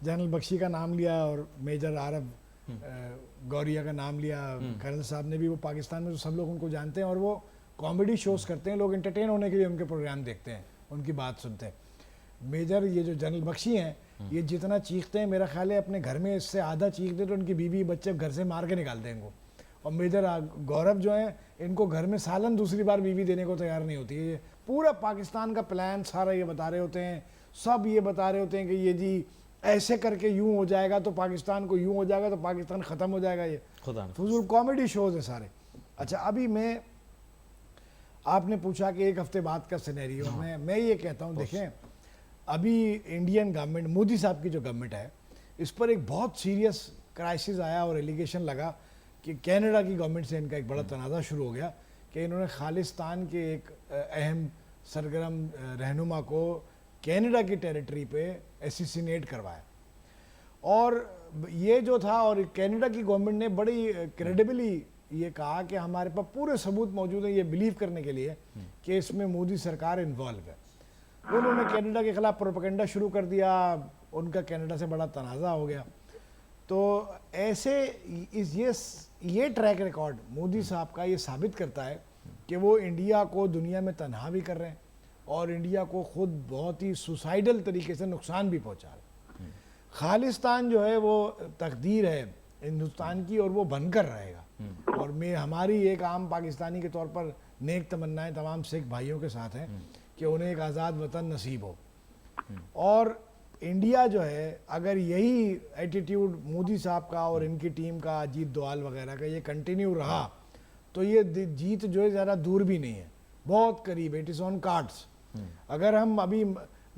जनरल बख्शी का नाम लिया और मेजर आरब गौरिया का नाम लिया। कर्नल साहब ने भी, वो पाकिस्तान में तो सब लोग उनको जानते हैं और वो कॉमेडी शोज करते हैं, लोग एंटरटेन होने के लिए उनके प्रोग्राम देखते हैं, उनकी बात सुनते हैं। मेजर ये जो जनरल बख्शी हैं, ये जितना चीखते हैं, मेरा ख्याल है अपने घर में इससे आधा चीखते तो उनकी बीवी बच्चे घर से मार के निकालते हैं इनको। और मेजर गौरव जो हैं, इनको घर में सालन दूसरी बार बीवी देने को तैयार नहीं होती है। ये पूरा पाकिस्तान का प्लान सारा ये बता रहे होते हैं, सब ये बता रहे होते हैं कि ये जी ऐसे करके यूं हो जाएगा तो पाकिस्तान को, यूं हो जाएगा तो पाकिस्तान ख़त्म हो जाएगा। ये फजूल कॉमेडी शोज है सारे। अच्छा, अभी आपने पूछा कि एक हफ्ते बाद का सिनेरियो, मैं ये कहता हूँ, देखें अभी इंडियन गवर्नमेंट, मोदी साहब की जो गवर्नमेंट है, इस पर एक बहुत सीरियस क्राइसिस आया और एलिगेशन लगा कि कनाडा की गवर्नमेंट से इनका एक बड़ा तनाज़ा शुरू हो गया कि इन्होंने खालिस्तान के एक अहम सरगर्म रहनुमा को कनाडा की टेरिटरी पे एसिसिनेट करवाया। और ये जो था, और कनाडा की गवर्नमेंट ने बड़ी क्रेडिबली ये कहा कि हमारे पास पूरे सबूत मौजूद हैं ये बिलीव करने के लिए कि इसमें मोदी सरकार इन्वॉल्व है। उन्होंने कनाडा के खिलाफ प्रोपेगेंडा शुरू कर दिया, उनका कनाडा से बड़ा तनाज़ा हो गया। तो ऐसे ये ट्रैक रिकॉर्ड मोदी साहब का ये साबित करता है कि वो इंडिया को दुनिया में तनहा भी कर रहे हैं और इंडिया को खुद बहुत ही सुसाइडल तरीके से नुकसान भी पहुंचा रहे हैं। खालिस्तान जो है वो तकदीर है हिंदुस्तान की और वो बनकर रहेगा। और हमारी एक आम पाकिस्तानी के तौर पर नेक तमन्नाएं तमाम सिख भाइयों के साथ हैं कि उन्हें एक आज़ाद वतन नसीब हो। और इंडिया जो है, अगर यही एटीट्यूड मोदी साहब का और इनकी टीम का, अजीत दोवाल वगैरह का, ये कंटिन्यू रहा तो ये जीत जो है ज़्यादा दूर भी नहीं है, बहुत करीब, इट इज़ ऑन कार्ड्स। अगर हम अभी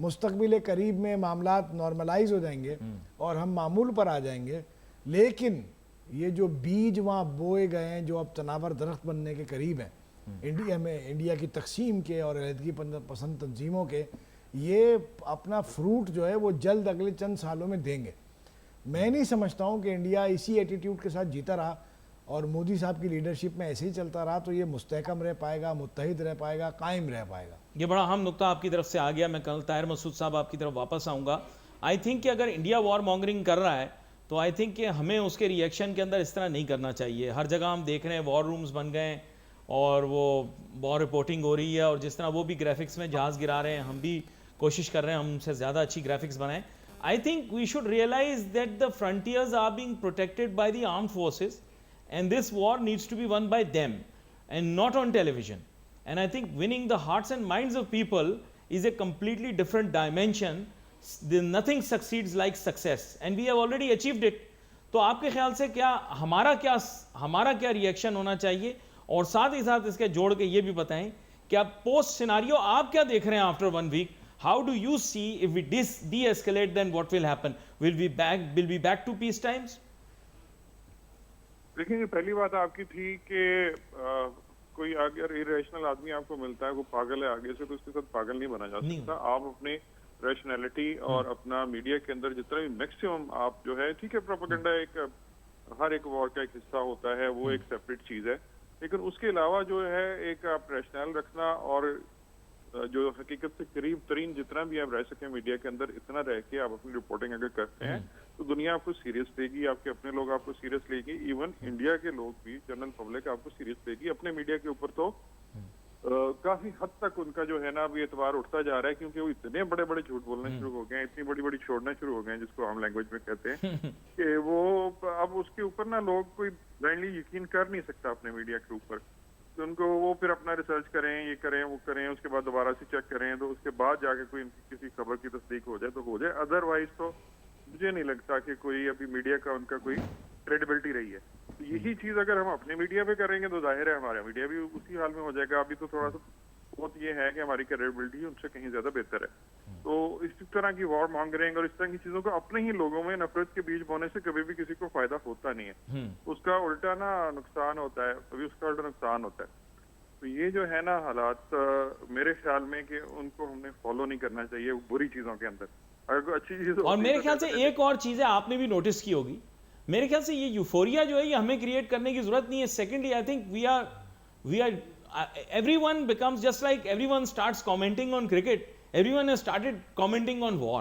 मुस्तकबिल करीब में मामलात नॉर्मलाइज हो जाएंगे और हम मामूल पर आ जाएंगे, लेकिन ये जो बीज वहाँ बोए गए हैं जो अब तनावर दरख्त बनने के करीब हैं इंडिया में, इंडिया की तकसीम के और अलहदगी पसंद तंजीमों के, ये अपना फ्रूट जो है वो जल्द अगले चंद सालों में देंगे। मैं नहीं समझता हूँ कि इंडिया इसी एटीट्यूड के साथ जीता रहा और मोदी साहब की लीडरशिप में ऐसे ही चलता रहा तो ये मुस्तहकम रह पाएगा, मुत्तहिद रह पाएगा, कायम रह पाएगा। ये बड़ा अहम नुक्ता आपकी तरफ से आ गया। मैं कर्नल ताहिर मसूद साहब आपकी तरफ वापस आऊँगा। आई थिंक कि अगर इंडिया वॉर मॉन्गरिंग कर रहा है तो आई थिंक कि हमें उसके रिएक्शन के अंदर इस तरह नहीं करना चाहिए। हर जगह हम देख रहे हैं वॉर रूम्स बन गए और वो वॉर रिपोर्टिंग हो रही है, और जिस तरह वो भी ग्राफिक्स में जहाज़ गिरा रहे हैं, हम भी कोशिश कर रहे हैं हम उनसे ज़्यादा अच्छी ग्राफिक्स बनाएं। I think we should realize that the frontiers are being protected by the armed forces and this war needs to be won by them and not on television. And I think winning the hearts and minds of people is a completely different dimension. Nothing succeeds like success and we have already achieved it. तो आपके ख्याल से क्या हमारा क्या reaction होना चाहिए, और साथ ही साथ इसके जोड़ के ये भी बताएं कि आप पोस्ट सिनारियो आप क्या देख रहे हैं after 1 week? How do you see if we de-escalate, then what will happen? Will we back to peace times? देखिए, पहली बात आपकी थी कि कोई अगर इरेशनल आदमी आपको मिलता है, वो पागल है आगे से, तो उसके साथ पागल नहीं बना जा सकता। आप अपने रैशनैलिटी और अपना मीडिया के अंदर जितना भी मैक्सिमम आप जो है, ठीक है, प्रोपेगेंडा एक हर एक वॉर का एक हिस्सा होता है, वो एक सेपरेट चीज है, लेकिन उसके अलावा जो है एक आप रैशनल रखना और जो हकीकत से करीब तरीन जितना भी आप रह सके मीडिया के अंदर, इतना रह के आप अपनी रिपोर्टिंग अगर करते हैं तो दुनिया आपको सीरियस लेगी, आपके अपने लोग आपको सीरियस लेगी, इवन इंडिया के लोग भी, जनरल पब्लिक आपको सीरियस लेगी। अपने मीडिया के ऊपर तो काफी हद तक उनका जो है ना अभी एतबार उठता जा रहा है, क्योंकि वो इतने बड़े बड़े झूठ बोलने शुरू हो गए हैं, इतनी बड़ी बड़ी छोड़ना शुरू हो गए हैं, जिसको आम लैंग्वेज में कहते हैं कि वो अब उसके ऊपर ना लोग कोई ब्लाइंडली यकीन कर नहीं सकता अपने मीडिया के ऊपर। तो उनको वो फिर अपना रिसर्च करें, ये करें, वो करें, उसके बाद दोबारा से चेक करें, तो उसके बाद जाके कोई किसी खबर की तस्दीक हो जाए तो हो जाए। अदरवाइज तो मुझे नहीं लगता कि कोई अभी मीडिया का उनका कोई क्रेडिबिलिटी रही है। तो यही चीज अगर हम अपने मीडिया पे करेंगे तो जाहिर है हमारा मीडिया भी उसी हाल में हो जाएगा। अभी तो थोड़ा सा बहुत ये है कि हमारी क्रेडिबिलिटी उनसे कहीं ज्यादा बेहतर है। तो इस तरह की वॉर मॉन्गरिंग और इस तरह की चीजों को अपने ही लोगों में नफरत के बीज बोने से कभी भी किसी को फायदा होता नहीं है, उसका उल्टा ना नुकसान होता है, कभी उसका उल्टा नुकसान होता है। तो ये जो है ना हालात मेरे ख्याल में कि उनको हमने फॉलो नहीं करना चाहिए बुरी चीजों के अंदर, अगर अच्छी चीज। और मेरे ख्याल से एक और चीज है, आपने भी नोटिस की होगी, मेरे ख्याल से ये यूफोरिया जो है ये हमें क्रिएट करने की जरूरत नहीं है। Secondly I think we are everyone becomes just like everyone starts commenting on cricket, everyone has started commenting on war,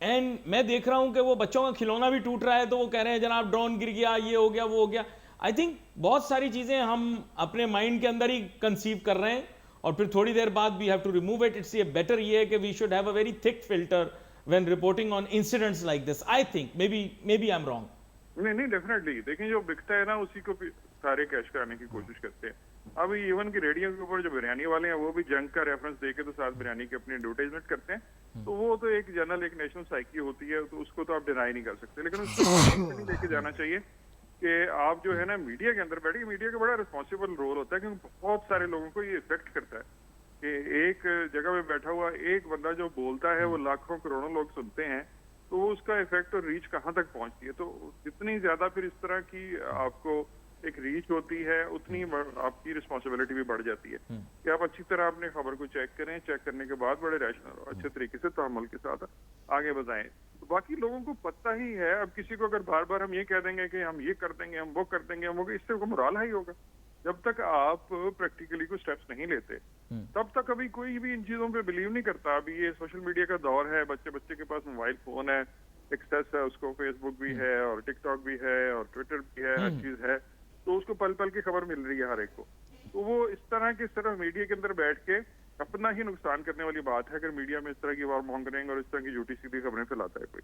and मैं देख रहा हूं कि वो बच्चों का खिलौना भी टूट रहा है तो वो कह रहे हैं जनाब ड्रोन गिर गया, ये हो गया, वो हो गया। आई थिंक बहुत सारी चीजें हम अपने माइंड के अंदर ही कंसीव कर रहे हैं और फिर थोड़ी देर बाद we have to remove it. It's ये बेटर ये है कि we should have a very thick filter when reporting on incidents like this. I think maybe I am wrong. नहीं डेफिनेटली, देखिए जो बिकता है ना उसी को सारे कैश कराने की कोशिश करते हैं। अभी इवन की रेडियो के ऊपर जो बिरयानी वाले हैं वो भी जंग का रेफरेंस देके तो साथ बिरयानी की अपनी एडवर्टाइजमेंट करते हैं। तो वो तो एक जनरल एक नेशनल साइकी होती है, तो उसको तो आप डिनाई नहीं कर सकते, लेकिन उसको नहीं लेके जाना चाहिए कि आप जो है ना मीडिया के अंदर बैठिए। मीडिया का बड़ा रिस्पॉन्सिबल रोल होता है, क्योंकि बहुत सारे लोगों को ये इफेक्ट करता है कि एक जगह में बैठा हुआ एक बंदा जो बोलता है वो लाखों करोड़ों लोग सुनते हैं, तो उसका इफेक्ट और रीच कहाँ तक पहुंचती है। तो जितनी ज्यादा फिर इस तरह की आपको एक रीच होती है उतनी आपकी रिस्पॉन्सिबिलिटी भी बढ़ जाती है कि आप अच्छी तरह अपने खबर को चेक करें, चेक करने के बाद बड़े रैशनल और अच्छे तरीके से तहम्मुल के साथ आगे बढ़ाएं। तो बाकी लोगों को पता ही है। अब किसी को अगर बार बार हम ये कह देंगे कि हम ये कर देंगे, हम वो कर देंगे, हम वो, इससे को मोराल हाई होगा। जब तक आप प्रैक्टिकली कोई स्टेप्स नहीं लेते तब तक अभी कोई भी इन चीजों पे बिलीव नहीं करता। अभी ये सोशल मीडिया का दौर है, बच्चे के पास मोबाइल फोन है, एक्सेस है, उसको फेसबुक भी है और टिकटॉक भी है और ट्विटर भी है, हर चीज है, तो उसको पल पल की खबर मिल रही है हर एक को। तो वो इस तरह के सिर्फ मीडिया के अंदर बैठ के अपना ही नुकसान करने वाली बात है अगर मीडिया में इस तरह की वॉर मॉन्गरिंग और इस तरह की झूठी सीधी खबरें फैलाता है कोई।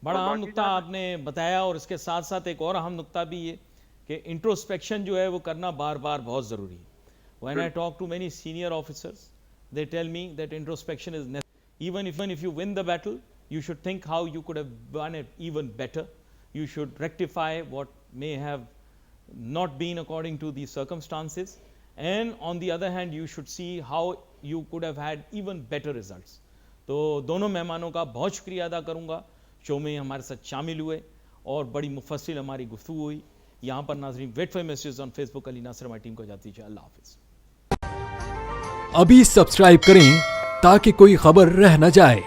बड़ा अहम नुकता आपने बताया, और इसके साथ साथ एक और अहम नुकता भी ये कि इंट्रोस्पेक्शन जो है वो करना बार बार बहुत जरूरी है। When I talk to many senior officers, they tell me that introspection is necessary. Even if you win the battle, you should think how you could have done it even better. You should rectify what may have not been according to the circumstances, and on the other hand you should see how you could have had even better results. तो दोनों मेहमानों का बहुत शुक्रिया अदा करूंगा, show में हमारे साथ शामिल हुए और बड़ी मुफस्सिल हमारी गुफ्तगू हुई। यहाँ पर नाज़रीन wait for messages on Facebook. Ali Nasir हमारी टीम को जाती है, अल्लाह हाफिज़। अभी सब्सक्राइब करें ताकि कोई खबर रह न जाए।